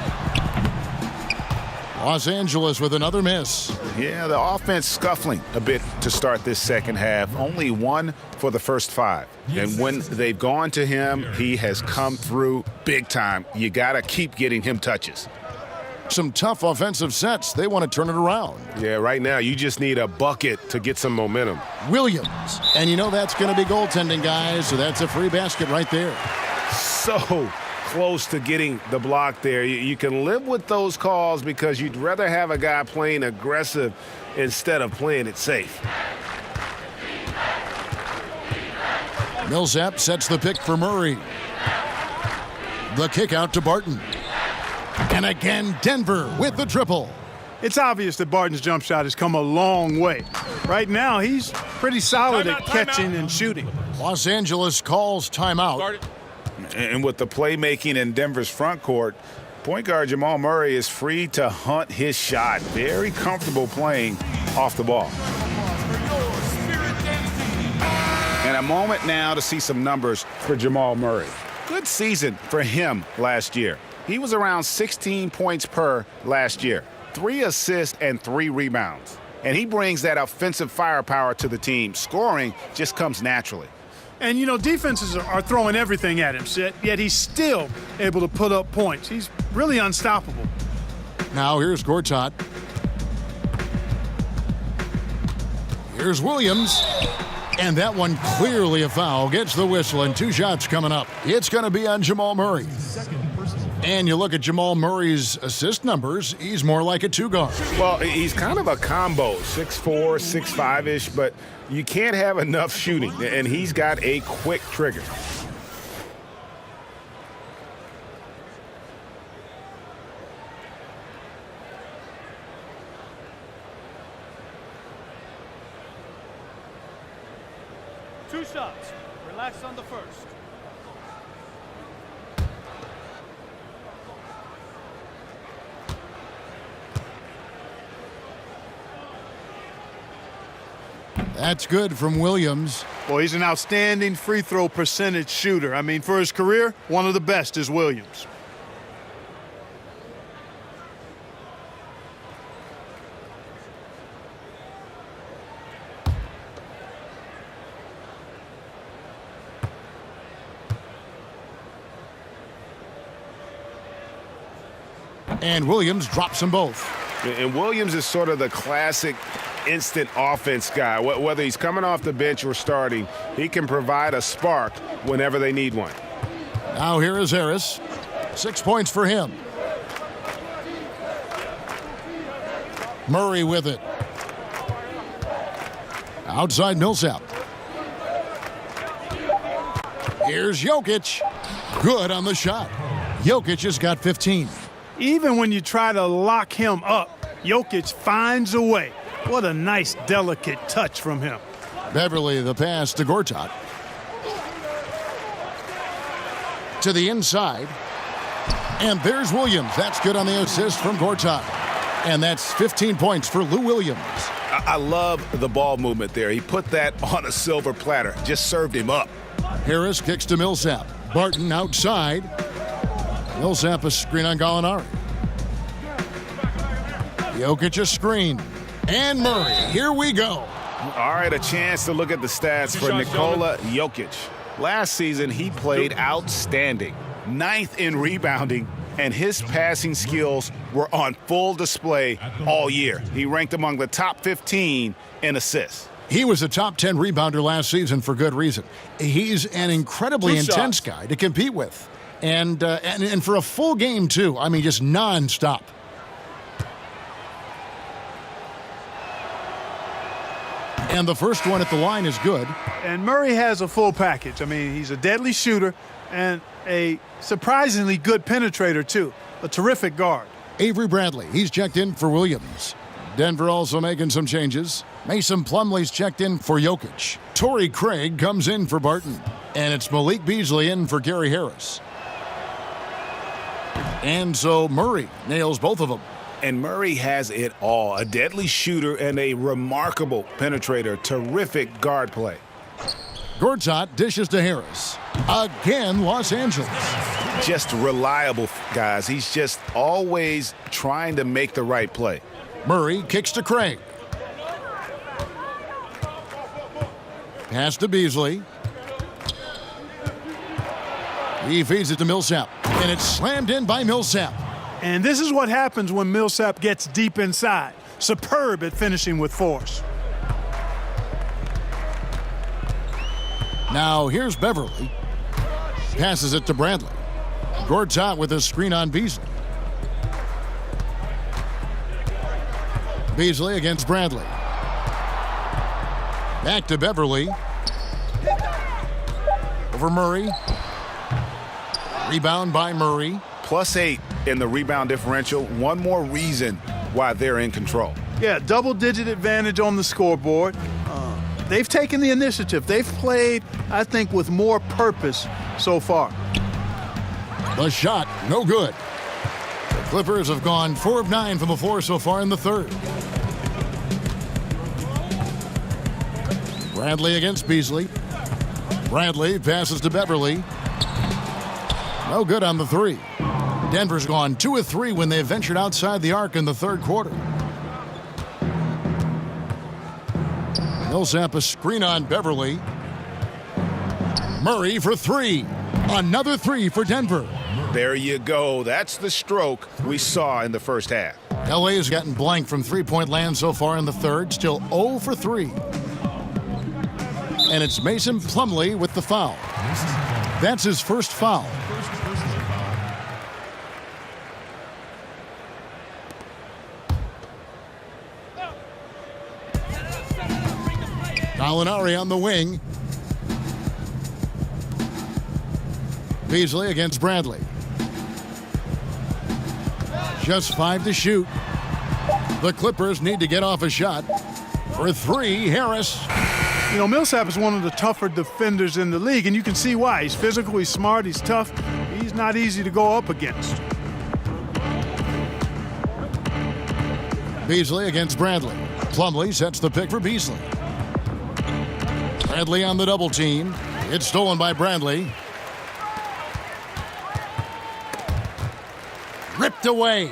Los Angeles with another miss. Yeah, the offense scuffling a bit to start this second half. Only one for the first 5. And when they've gone to him, he has come through big time. You got to keep getting him touches. Some tough offensive sets. They want to turn it around. Yeah, right now you just need a bucket to get some momentum. Williams. And you know that's going to be goaltending, guys, so that's a free basket right there. So close to getting the block there. You can live with those calls because you'd rather have a guy playing aggressive instead of playing it safe. Millsap sets the pick for Murray. The kick out to Barton. And again, Denver with the triple. It's obvious that Barton's jump shot has come a long way. Right now, he's pretty solid at catching and shooting. Los Angeles calls timeout. And with the playmaking in Denver's front court, point guard Jamal Murray is free to hunt his shot. Very comfortable playing off the ball. And a moment now to see some numbers for Jamal Murray. Good season for him last year. He was around 16 points per last year, 3 assists and 3 rebounds. And he brings that offensive firepower to the team. Scoring just comes naturally. And, you know, defenses are throwing everything at him, yet he's still able to put up points. He's really unstoppable. Now here's Gortat. Here's Williams. And that one clearly a foul. Gets the whistle and 2 shots coming up. It's going to be on Jamal Murray. And you look at Jamal Murray's assist numbers, he's more like a 2-guard. Well, he's kind of a combo, 6'4", 6'5"-ish, but you can't have enough shooting, and he's got a quick trigger. Two shots. Relax on the first. That's good from Williams. Well, he's an outstanding free throw percentage shooter. I mean, for his career, one of the best is Williams. And Williams drops them both. And Williams is sort of the classic instant offense guy. Whether he's coming off the bench or starting, he can provide a spark whenever they need one. Now here is Harris. 6 points for him. Murray with it. Outside Millsap. Here's Jokic. Good on the shot. Jokic has got 15. Even when you try to lock him up, Jokic finds a way. What a nice, delicate touch from him. Beverly, the pass to Gortat. To the inside. And there's Williams. That's good on the assist from Gortat. And that's 15 points for Lou Williams. I love the ball movement there. He put that on a silver platter. Just served him up. Harris kicks to Millsap. Barton outside. Millsap a screen on Gallinari. Jokic a screen. And Murray. Here we go. All right, a chance to look at the stats for Nikola Jokic. Last season, he played outstanding. 9th in rebounding, and his passing skills were on full display all year. He ranked among the top 15 in assists. He was a top 10 rebounder last season for good reason. He's an incredibly intense guy to compete with. And for a full game, too. I mean, just nonstop. And the first one at the line is good. And Murray has a full package. I mean, he's a deadly shooter and a surprisingly good penetrator, too. A terrific guard. Avery Bradley, he's checked in for Williams. Denver also making some changes. Mason Plumlee's checked in for Jokic. Torrey Craig comes in for Barton. And it's Malik Beasley in for Gary Harris. And so Murray nails both of them. And Murray has it all. A deadly shooter and a remarkable penetrator. Terrific guard play. Gortat dishes to Harris. Again, Los Angeles. Just reliable, guys. He's just always trying to make the right play. Murray kicks to Craig. Pass to Beasley. He feeds it to Millsap. And it's slammed in by Millsap. And this is what happens when Millsap gets deep inside. Superb at finishing with force. Now here's Beverly. Passes it to Bradley. Gortat with a screen on Beasley. Beasley against Bradley. Back to Beverly. Over Murray. Rebound by Murray. +8 in the rebound differential. One more reason why they're in control. Yeah, double-digit advantage on the scoreboard. They've taken the initiative. They've played, I think, with more purpose so far. The shot, no good. The Clippers have gone 4 of 9 from the floor so far in the third. Bradley against Beasley. Bradley passes to Beverly. No good on the three. Denver's gone 2 of 3 when they ventured outside the arc in the third quarter. Millsap a screen on Beverly. Murray for 3. Another 3 for Denver. There you go. That's the stroke we saw in the first half. LA has gotten blank from three-point land so far in the third. Still 0 for 3. And it's Mason Plumlee with the foul. That's his first foul. Gallinari on the wing. Beasley against Bradley. Just 5 to shoot. The Clippers need to get off a shot. For 3, Harris. You know, Millsap is one of the tougher defenders in the league, and you can see why. He's physical, he's smart, he's tough. He's not easy to go up against. Beasley against Bradley. Plumlee sets the pick for Beasley. Bradley on the double team. It's stolen by Bradley. Ripped away.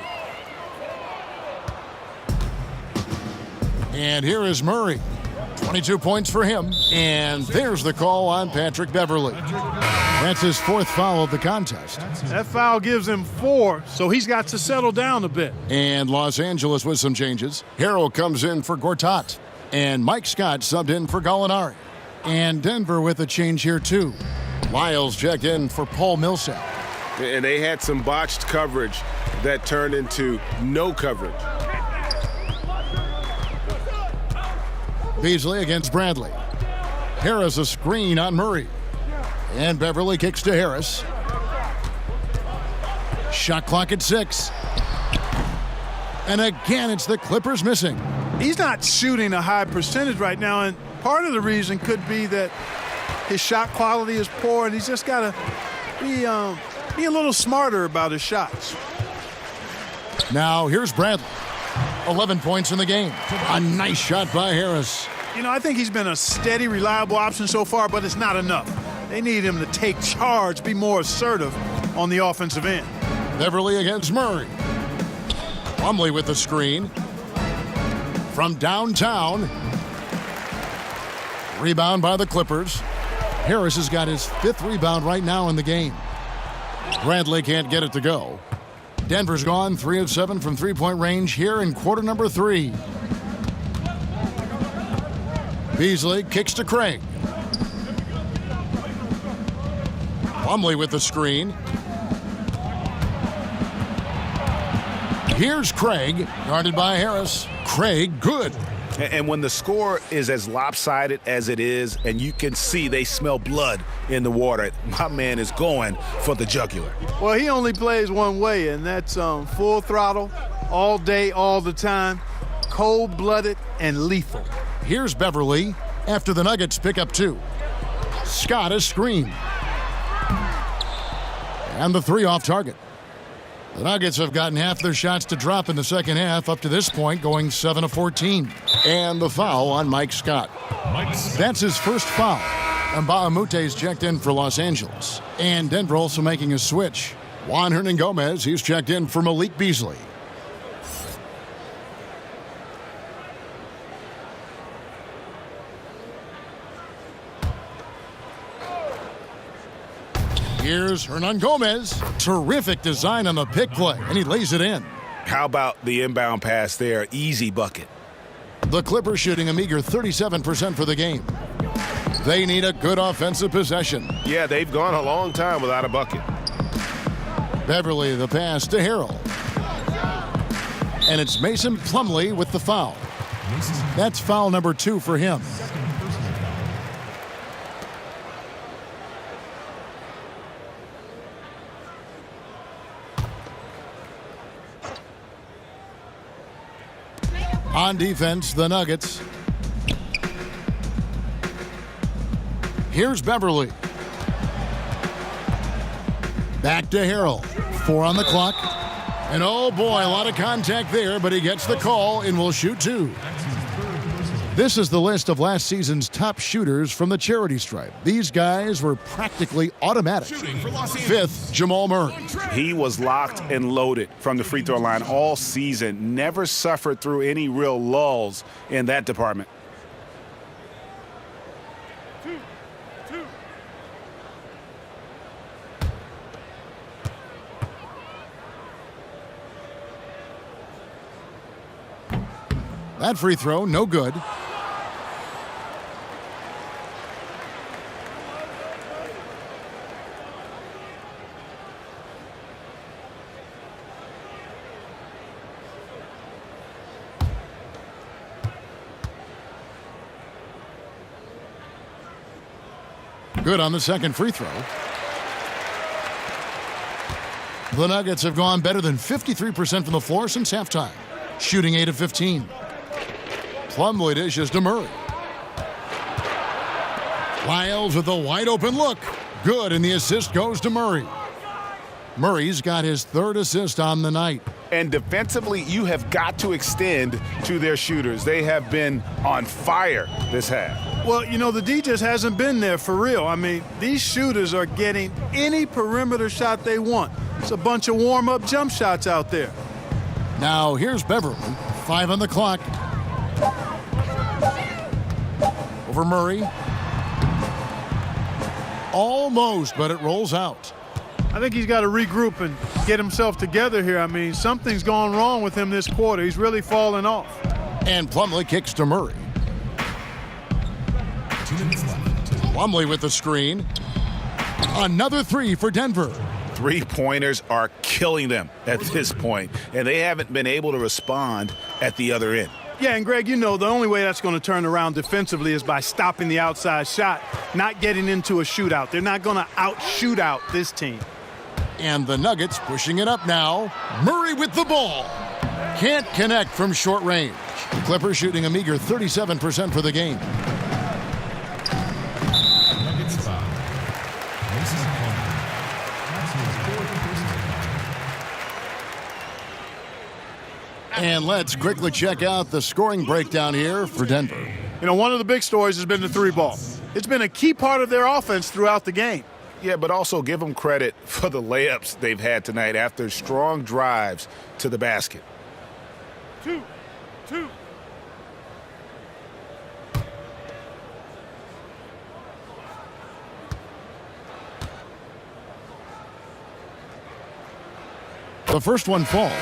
And here is Murray. 22 points for him. And there's the call on Patrick Beverly. That's his 4th foul of the contest. That foul gives him 4, so he's got to settle down a bit. And Los Angeles with some changes. Harrell comes in for Gortat. And Mike Scott subbed in for Gallinari. And Denver with a change here, too. Lyles checked in for Paul Millsap. And they had some botched coverage that turned into no coverage. Beasley against Bradley. Harris a screen on Murray. And Beverly kicks to Harris. Shot clock at 6. And again, it's the Clippers missing. He's not shooting a high percentage right now, and part of the reason could be that his shot quality is poor, and he's just got to be a little smarter about his shots. Now here's Bradley. 11 points in the game. A nice shot by Harris. You know, I think he's been a steady, reliable option so far, but it's not enough. They need him to take charge, be more assertive on the offensive end. Beverly against Murray. Plumlee with the screen. From downtown. Rebound by the Clippers. Harris has got his 5th rebound right now in the game. Bradley can't get it to go. Denver's gone 3 of 7 from three-point range here in quarter number 3. Beasley kicks to Craig. Plumlee with the screen. Here's Craig, guarded by Harris. Craig, good. And when the score is as lopsided as it is, and you can see they smell blood in the water, my man is going for the jugular. Well, he only plays one way, and that's full throttle, all day, all the time, cold-blooded and lethal. Here's Beverly after the Nuggets pick up 2. Scott is screened. And the 3 off target. The Nuggets have gotten half their shots to drop in the second half, up to this point going 7 of 14. And the foul on Mike Scott. That's his first foul. And Bahamute's checked in for Los Angeles. And Denver also making a switch. Juan Hernan-Gomez, he's checked in for Malik Beasley. Here's Hernan-Gomez. Terrific design on the pick play, and he lays it in. How about the inbound pass there? Easy bucket. The Clippers shooting a meager 37% for the game. They need a good offensive possession. Yeah, they've gone a long time without a bucket. Beverly the pass to Harrell. And it's Mason Plumlee with the foul. That's foul number 2 for him. On defense, the Nuggets. Here's Beverly. Back to Harrell. 4 on the clock. And oh boy, a lot of contact there, but he gets the call and will shoot 2. This is the list of last season's top shooters from the charity stripe. These guys were practically automatic. 5th, Jamal Murray. He was locked and loaded from the free throw line all season. Never suffered through any real lulls in that department. 2. That free throw, no good. Good on the second free throw. The Nuggets have gone better than 53% from the floor since halftime, shooting 8 of 15. Plumlee dishes to Murray. Lyles with a wide open look. Good, and the assist goes to Murray. Murray's got his 3rd assist on the night. And defensively, you have got to extend to their shooters. They have been on fire this half. Well, you know, the D just hasn't been there for real. I mean, these shooters are getting any perimeter shot they want. It's a bunch of warm-up jump shots out there. Now here's Beverly. 5 on the clock. Over Murray. Almost, but it rolls out. I think he's got to regroup and get himself together here. I mean, something's gone wrong with him this quarter. He's really fallen off. And Plumlee kicks to Murray. Plumlee with the screen. Another 3 for Denver. 3-pointers are killing them at this point, and they haven't been able to respond at the other end. Yeah, and Greg, you know, the only way that's going to turn around defensively is by stopping the outside shot, not getting into a shootout. They're not going to out-shoot out this team. And the Nuggets pushing it up now. Murray with the ball. Can't connect from short range. The Clippers shooting a meager 37% for the game. Nuggets foul. And let's quickly check out the scoring breakdown here for Denver. You know, one of the big stories has been the 3-ball. It's been a key part of their offense throughout the game. Yeah, but also give them credit for the layups they've had tonight after strong drives to the basket. 2. The first one falls.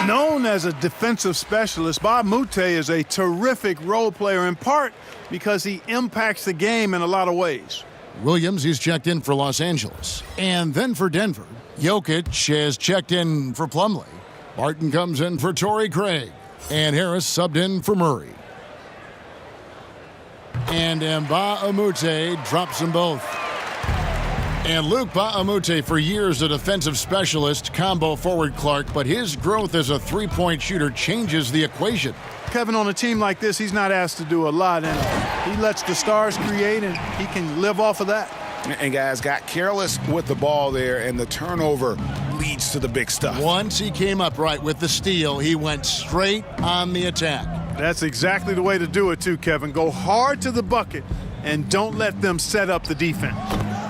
Known as a defensive specialist, Bob Mute is a terrific role player, in part because he impacts the game in a lot of ways. Williams, he's checked in for Los Angeles. And then for Denver, Jokic has checked in for Plumlee. Martin comes in for Torrey Craig. And Harris subbed in for Murray. And Mbah-a-Moute drops them both. And Luke Mbah-a-Moute, for years a defensive specialist, combo forward Clark, but his growth as a three-point shooter changes the equation. Kevin, on a team like this, he's not asked to do a lot, and he lets the stars create, and he can live off of that. And guys got careless with the ball there, and the turnover leads to the big stuff. Once he came up right with the steal, he went straight on the attack. That's exactly the way to do it too, Kevin. Go hard to the bucket and don't let them set up the defense.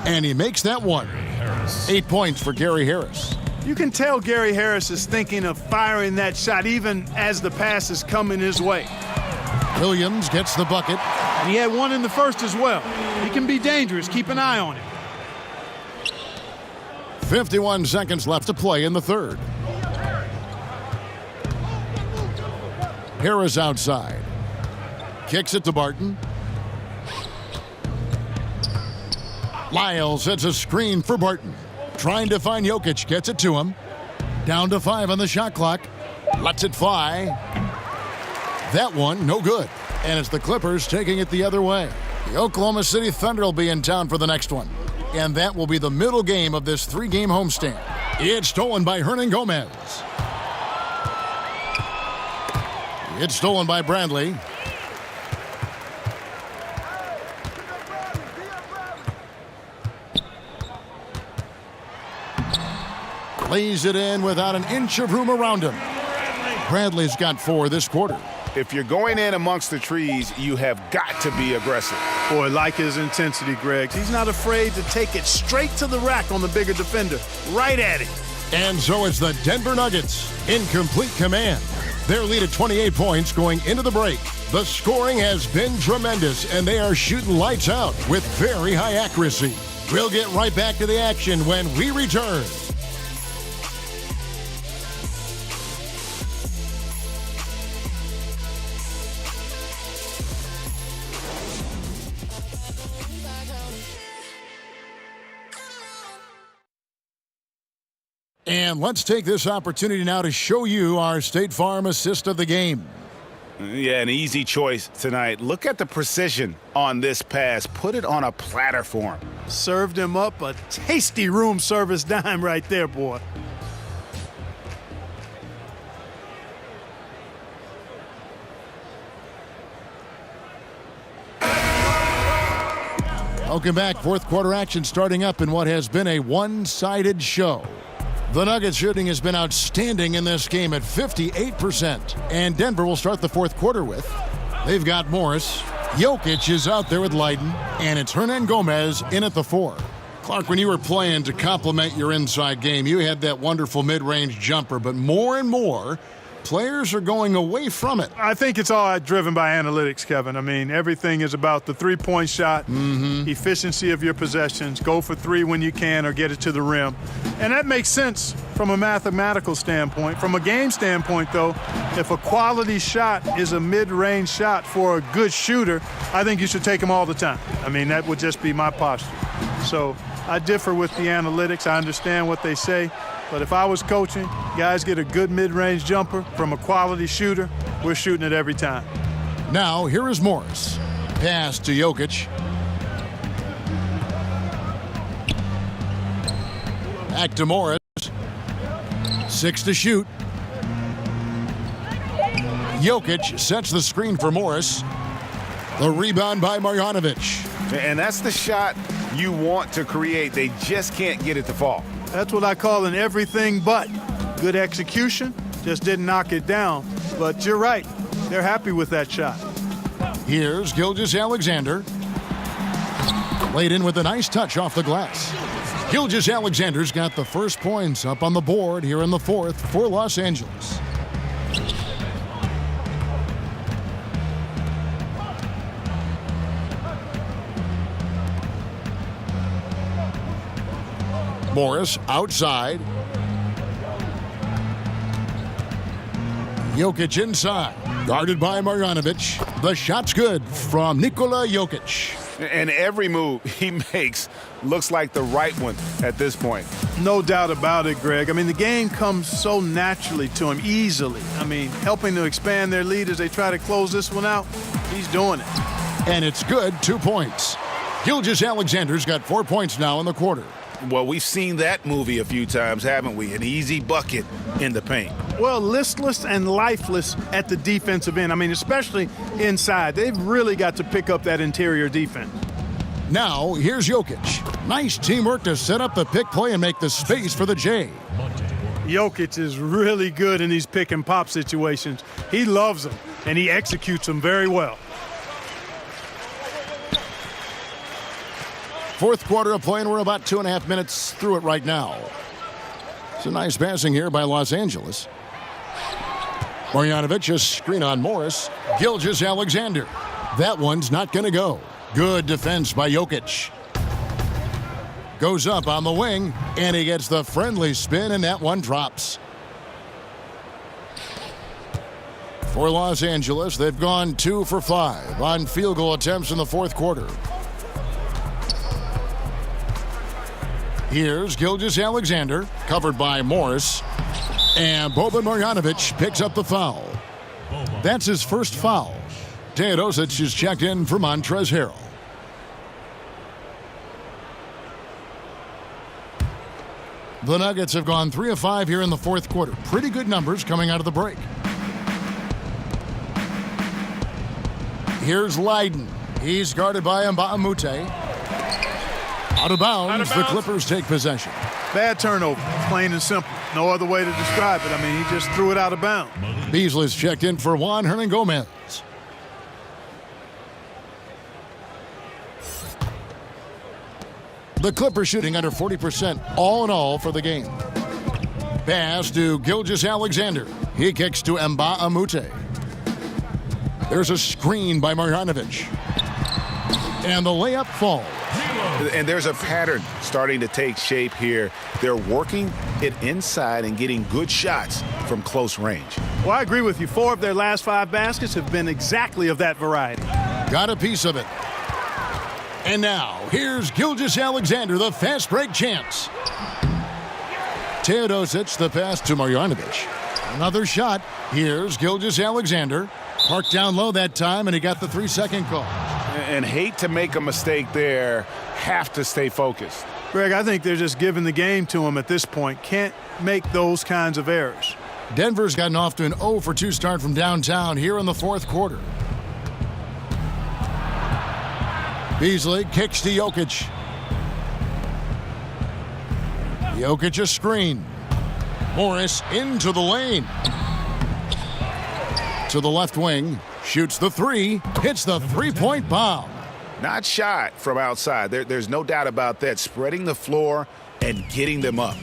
And he makes that one. 8 points for Gary Harris. You can tell Gary Harris is thinking of firing that shot even as the pass is coming his way. Williams gets the bucket. And he had one in the first as well. He can be dangerous. Keep an eye on him. 51 seconds left to play in the third. Harris outside. Kicks it to Barton. Lyle sets a screen for Barton. Trying to find Jokic. Gets it to him. Down to 5 on the shot clock. Lets it fly. That one, no good. And it's the Clippers taking it the other way. The Oklahoma City Thunder will be in town for the next one. And that will be the middle game of this 3-game homestand. It's stolen by Hernan Gomez. It's stolen by Bradley. Lays it in without an inch of room around him. Bradley's got 4 this quarter. If you're going in amongst the trees, you have got to be aggressive. Boy, like his intensity, Greg. He's not afraid to take it straight to the rack on the bigger defender. Right at it. And so it's the Denver Nuggets in complete command. Their lead at 28 points going into the break. The scoring has been tremendous, and they are shooting lights out with very high accuracy. We'll get right back to the action when we return. And let's take this opportunity now to show you our State Farm assist of the game. Yeah, an easy choice tonight. Look at the precision on this pass. Put it on a platter for him. Served him up a tasty room service dime right there, boy. Welcome back. Fourth quarter action starting up in what has been a one-sided show. The Nuggets shooting has been outstanding in this game at 58%. And Denver will start the fourth quarter with. They've got Morris. Jokic is out there with Leiden. And it's Hernan Gomez in at the 4. Clark, when you were playing to complement your inside game, you had that wonderful mid-range jumper. But more and more, players are going away from it. I think it's all driven by analytics, Kevin. I mean, everything is about the three-point shot, efficiency of your possessions, go for 3 when you can or get it to the rim. And that makes sense from a mathematical standpoint. From a game standpoint, though, if a quality shot is a mid-range shot for a good shooter, I think you should take them all the time. I mean, that would just be my posture. So I differ with the analytics. I understand what they say. But if I was coaching, guys get a good mid-range jumper from a quality shooter, we're shooting it every time. Now, here is Morris. Pass to Jokic. Back to Morris. 6 to shoot. Jokic sets the screen for Morris. The rebound by Marjanovic. And that's the shot you want to create. They just can't get it to fall. That's what I call an everything but. Good execution, just didn't knock it down. But you're right, they're happy with that shot. Here's Gilgeous-Alexander. Laid in with a nice touch off the glass. Gilgeous-Alexander's got the first points up on the board here in the fourth for Los Angeles. Morris outside. Jokic inside. Guarded by Marjanovic. The shot's good from Nikola Jokic. And every move he makes looks like the right one at this point. No doubt about it, Greg. I mean, the game comes so naturally to him, easily. I mean, helping to expand their lead as they try to close this one out, he's doing it. And it's good, 2 points. Gilgeous-Alexander's got 4 points now in the quarter. Well, we've seen that movie a few times, haven't we? An easy bucket in the paint. Well, listless and lifeless at the defensive end. I mean, especially inside. They've really got to pick up that interior defense. Now, here's Jokic. Nice teamwork to set up the pick play and make the space for the J. Jokic is really good in these pick and pop situations. He loves them, and he executes them very well. Fourth quarter of play, and we're about 2.5 minutes through it right now. It's a nice passing here by Los Angeles. Marjanovic, a screen on Morris. Gilgeous-Alexander. That one's not going to go. Good defense by Jokic. Goes up on the wing, and he gets the friendly spin, and that one drops. For Los Angeles, they've gone 2 for 5 on field goal attempts in the fourth quarter. Here's Gilgeous-Alexander, covered by Morris. And Boban Marjanovic picks up the foul. That's his first foul. Teodosic is checked in for Montrezl Harrell. The Nuggets have gone 3 of 5 here in the fourth quarter. Pretty good numbers coming out of the break. Here's Leiden. He's guarded by Mbamute. Out of bounds, the Clippers take possession. Bad turnover, plain and simple. No other way to describe it. I mean, he just threw it out of bounds. Beasley's checked in for Juan Hernangomez. The Clippers shooting under 40% all in all for the game. Pass to Gilgeous-Alexander. He kicks to Mbamute. There's a screen by Marjanovic. And the layup falls. And there's a pattern starting to take shape here. They're working it inside and getting good shots from close range. Well, I agree with you. 4 of their last 5 baskets have been exactly of that variety. Got a piece of it. And now, here's Gilgeous-Alexander, the fast break chance. Teodosic, the pass to Marjanovic. Another shot. Here's Gilgeous-Alexander. Parked down low that time, and he got the 3-second call. And hate to make a mistake there. Have to stay focused. Greg, I think they're just giving the game to him at this point. Can't make those kinds of errors. Denver's gotten off to an 0 for 2 start from downtown here in the fourth quarter. Beasley kicks to Jokic. Jokic a screen. Morris into the lane. To the left wing. Shoots the 3. Hits the 3-point bomb. Not shot from outside. There's no doubt about that. Spreading the floor and getting them up.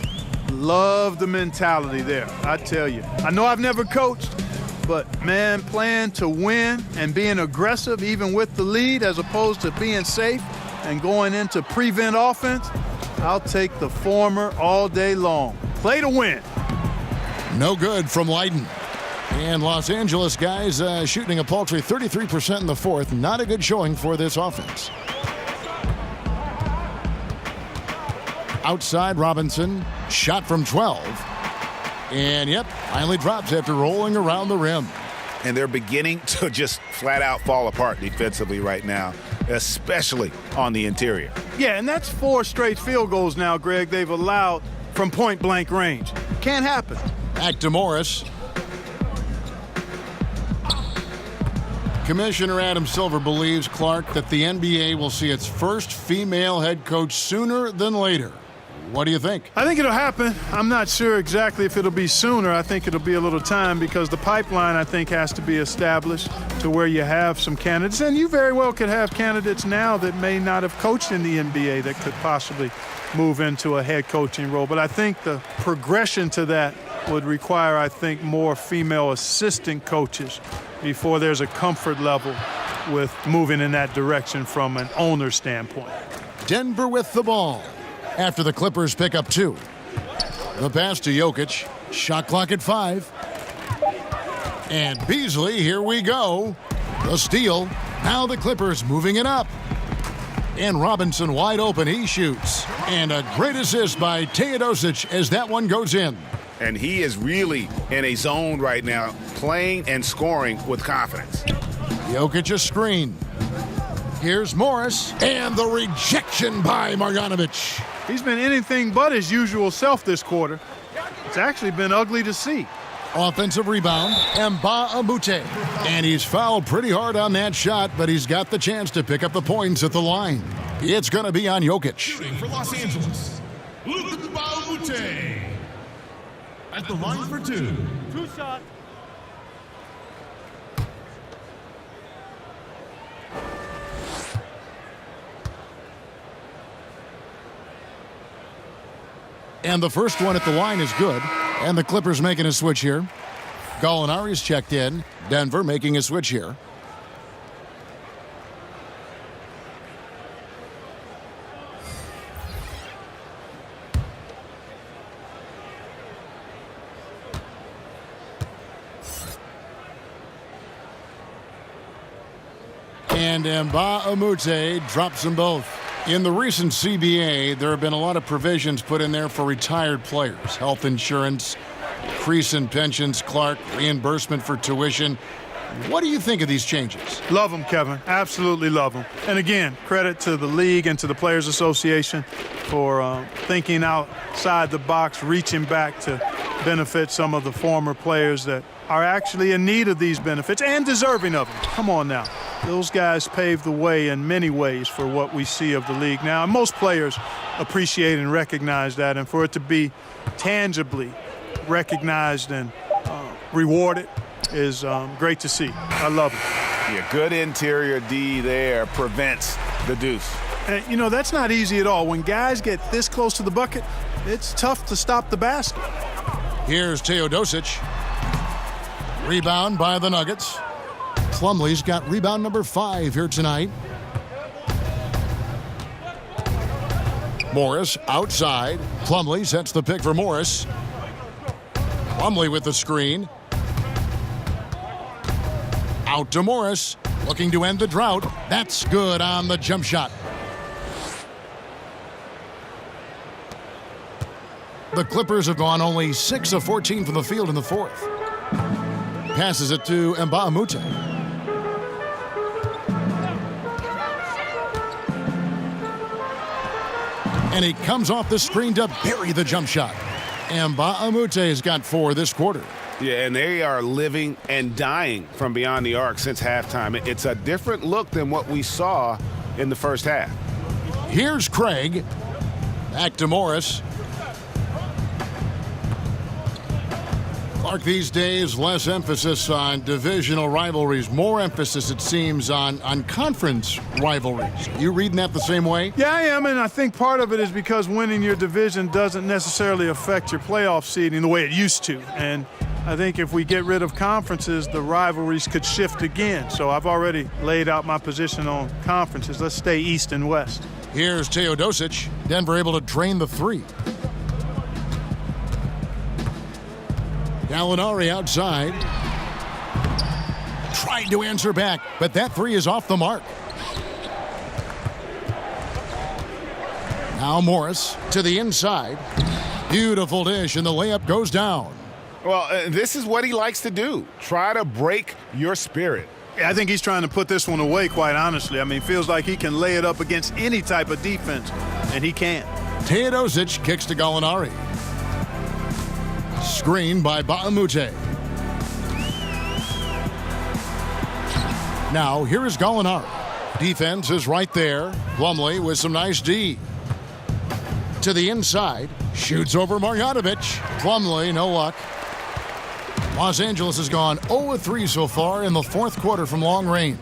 Love the mentality there, I tell you. I know I've never coached, but, man, playing to win and being aggressive even with the lead as opposed to being safe and going into prevent offense, I'll take the former all day long. Play to win. No good from Leiden. And Los Angeles guys shooting a paltry 33% in the fourth. Not a good showing for this offense. Outside Robinson. Shot from 12. And, yep, finally drops after rolling around the rim. And they're beginning to just flat out fall apart defensively right now, especially on the interior. Yeah, and that's 4 straight field goals now, Greg, they've allowed from point-blank range. Can't happen. Back to Morris. Commissioner Adam Silver believes, Clark, that the NBA will see its first female head coach sooner than later. What do you think? I think it'll happen. I'm not sure exactly if it'll be sooner. I think it'll be a little time because the pipeline, I think, has to be established to where you have some candidates. And you very well could have candidates now that may not have coached in the NBA that could possibly move into a head coaching role. But I think the progression to that would require, I think, more female assistant coaches before there's a comfort level with moving in that direction from an owner standpoint. Denver with the ball after the Clippers pick up 2. The pass to Jokic. Shot clock at 5. And Beasley, here we go. The steal. Now the Clippers moving it up. And Robinson wide open. He shoots. And a great assist by Teodosic as that one goes in. And he is really in a zone right now, playing and scoring with confidence. Jokic a screen. Here's Morris, and the rejection by Marjanovic. He's been anything but his usual self this quarter. It's actually been ugly to see. Offensive rebound, Mbah-a-Moute. And he's fouled pretty hard on that shot, but he's got the chance to pick up the points at the line. It's going to be on Jokic. Shooting for Los Angeles, Luke Mbah-a-Moute. At the line for 2. 2 shots. And the first one at the line is good. And the Clippers making a switch here. Gallinari's checked in. Denver making a switch here. And Mbah-a-Moute drops them both. In the recent CBA, there have been a lot of provisions put in there for retired players. Health insurance, increase in pensions, Clark, reimbursement for tuition. What do you think of these changes? Love them, Kevin. Absolutely love them. And again, credit to the league and to the Players Association for thinking outside the box, reaching back to benefit some of the former players that are actually in need of these benefits and deserving of them. Come on now. Those guys paved the way in many ways for what we see of the league now. And most players appreciate and recognize that. And for it to be tangibly recognized and rewarded is great to see. I love it. Yeah, good interior D there prevents the deuce. And, you know, that's not easy at all. When guys get this close to the bucket, it's tough to stop the basket. Here's Teodosic. Rebound by the Nuggets. Plumlee's got rebound number 5 here tonight. Morris outside. Plumlee sets the pick for Morris. Plumlee with the screen. Out to Morris. Looking to end the drought. That's good on the jump shot. The Clippers have gone only 6 of 14 from the field in the fourth. Passes it to Mbah-a-Moute. And he comes off the screen to bury the jump shot. Mbah-a-Moute has got 4 this quarter. Yeah, and they are living and dying from beyond the arc since halftime. It's a different look than what we saw in the first half. Here's Craig. Back to Morris. Clark, these days, less emphasis on divisional rivalries, more emphasis, it seems, on conference rivalries. You reading that the same way? Yeah, I am, and I think part of it is because winning your division doesn't necessarily affect your playoff seeding the way it used to. And I think if we get rid of conferences, the rivalries could shift again. So I've already laid out my position on conferences. Let's stay East and West. Here's Teodosic. Denver able to drain the 3. Gallinari outside. Tried to answer back, but that 3 is off the mark. Now Morris to the inside. Beautiful dish, and the layup goes down. Well, this is what he likes to do. Try to break your spirit. Yeah, I think he's trying to put this one away, quite honestly. I mean, it feels like he can lay it up against any type of defense, and he can't. Teodosic kicks to Gallinari. Screen by Mbah-a-Moute. Now, here is Gallinari. Defense is right there. Plumlee with some nice D. To the inside. Shoots over Marjanovic. Plumlee, no luck. Los Angeles has gone 0-3 so far in the fourth quarter from long range.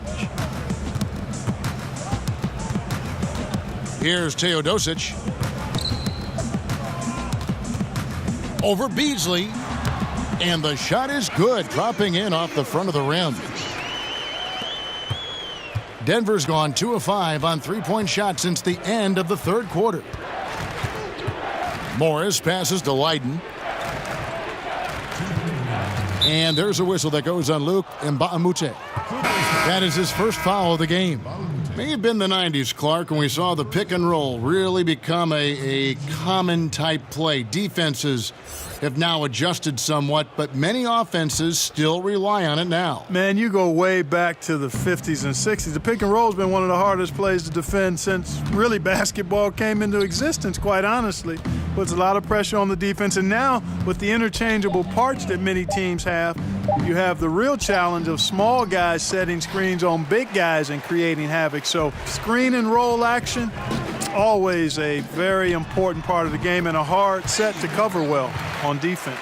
Here's Teodosic. Over Beasley. And the shot is good, dropping in off the front of the rim. Denver's gone 2 of 5 on three-point shots since the end of the third quarter. Morris passes to Leiden. And there's a whistle that goes on Luke Mbah-a-Moute. That is his first foul of the game. May have been the 90s, Clark, when we saw the pick and roll really become a common type play. Defenses have now adjusted somewhat, but many offenses still rely on it now. Man, you go way back to the 50s and 60s. The pick and roll has been one of the hardest plays to defend since really basketball came into existence, quite honestly. Puts a lot of pressure on the defense. And now, with the interchangeable parts that many teams have, you have the real challenge of small guys setting screens on big guys and creating havoc. So screen and roll action, always a very important part of the game and a hard set to cover well on defense.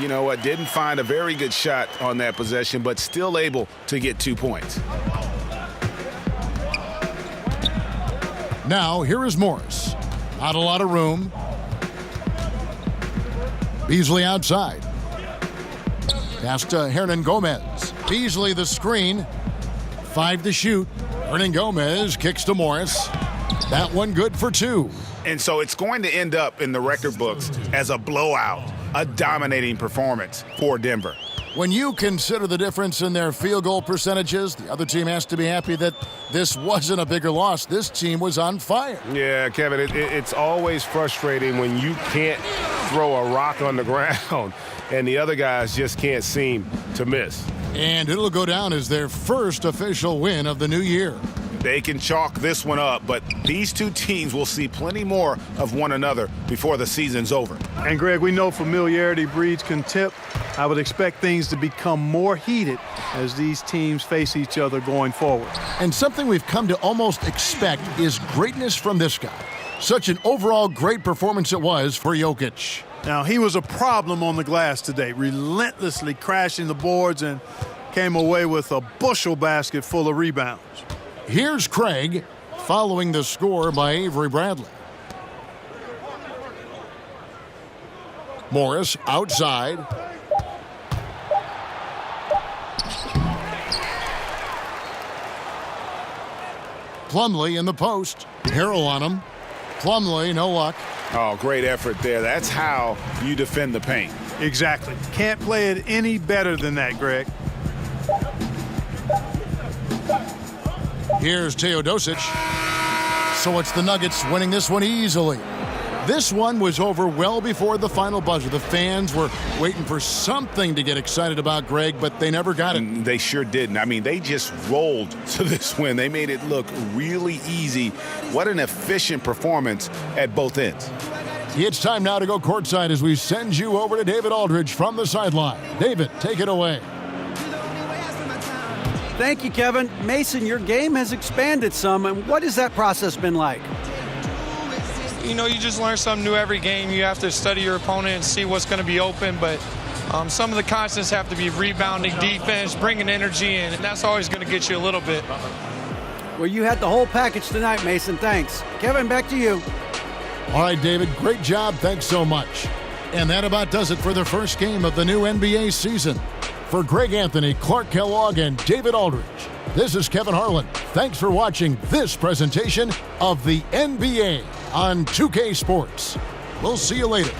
You know what? Didn't find a very good shot on that possession, but still able to get 2 points. Now, here is Morris. Not a lot of room. Beasley outside. Pass to Hernan Gomez. Beasley the screen. 5 to shoot. Hernan Gomez kicks to Morris. That one good for 2. And so it's going to end up in the record books as a blowout, a dominating performance for Denver. When you consider the difference in their field goal percentages, the other team has to be happy that this wasn't a bigger loss. This team was on fire. Yeah, Kevin, it's always frustrating when you can't throw a rock on the ground and the other guys just can't seem to miss. And it'll go down as their first official win of the new year. They can chalk this one up, but these two teams will see plenty more of one another before the season's over. And, Greg, we know familiarity breeds contempt. I would expect things to become more heated as these teams face each other going forward. And something we've come to almost expect is greatness from this guy. Such an overall great performance it was for Jokic. Now, he was a problem on the glass today, relentlessly crashing the boards and came away with a bushel basket full of rebounds. Here's Craig following the score by Avery Bradley. Morris outside. Plumlee in the post. Harrell on him. Plumlee, no luck. Oh, great effort there. That's how you defend the paint. Exactly. Can't play it any better than that, Greg. Here's Teodosic. So it's the Nuggets winning this one easily. This one was over well before the final buzzer. The fans were waiting for something to get excited about, Greg, but they never got it. They sure didn't. I mean, they just rolled to this win. They made it look really easy. What an efficient performance at both ends. It's time now to go courtside as we send you over to David Aldridge from the sideline. David, take it away. Thank you, Kevin. Mason, your game has expanded some, and what has that process been like? You know, you just learn something new every game. You have to study your opponent and see what's going to be open, but some of the constants have to be rebounding, defense, bringing energy in, and that's always going to get you a little bit. Well, you had the whole package tonight, Mason. Thanks. Kevin, back to you. All right, David, great job. Thanks so much. And that about does it for the first game of the new NBA season. For Greg Anthony, Clark Kellogg, and David Aldridge, this is Kevin Harlan. Thanks for watching this presentation of the NBA on 2K Sports. We'll see you later.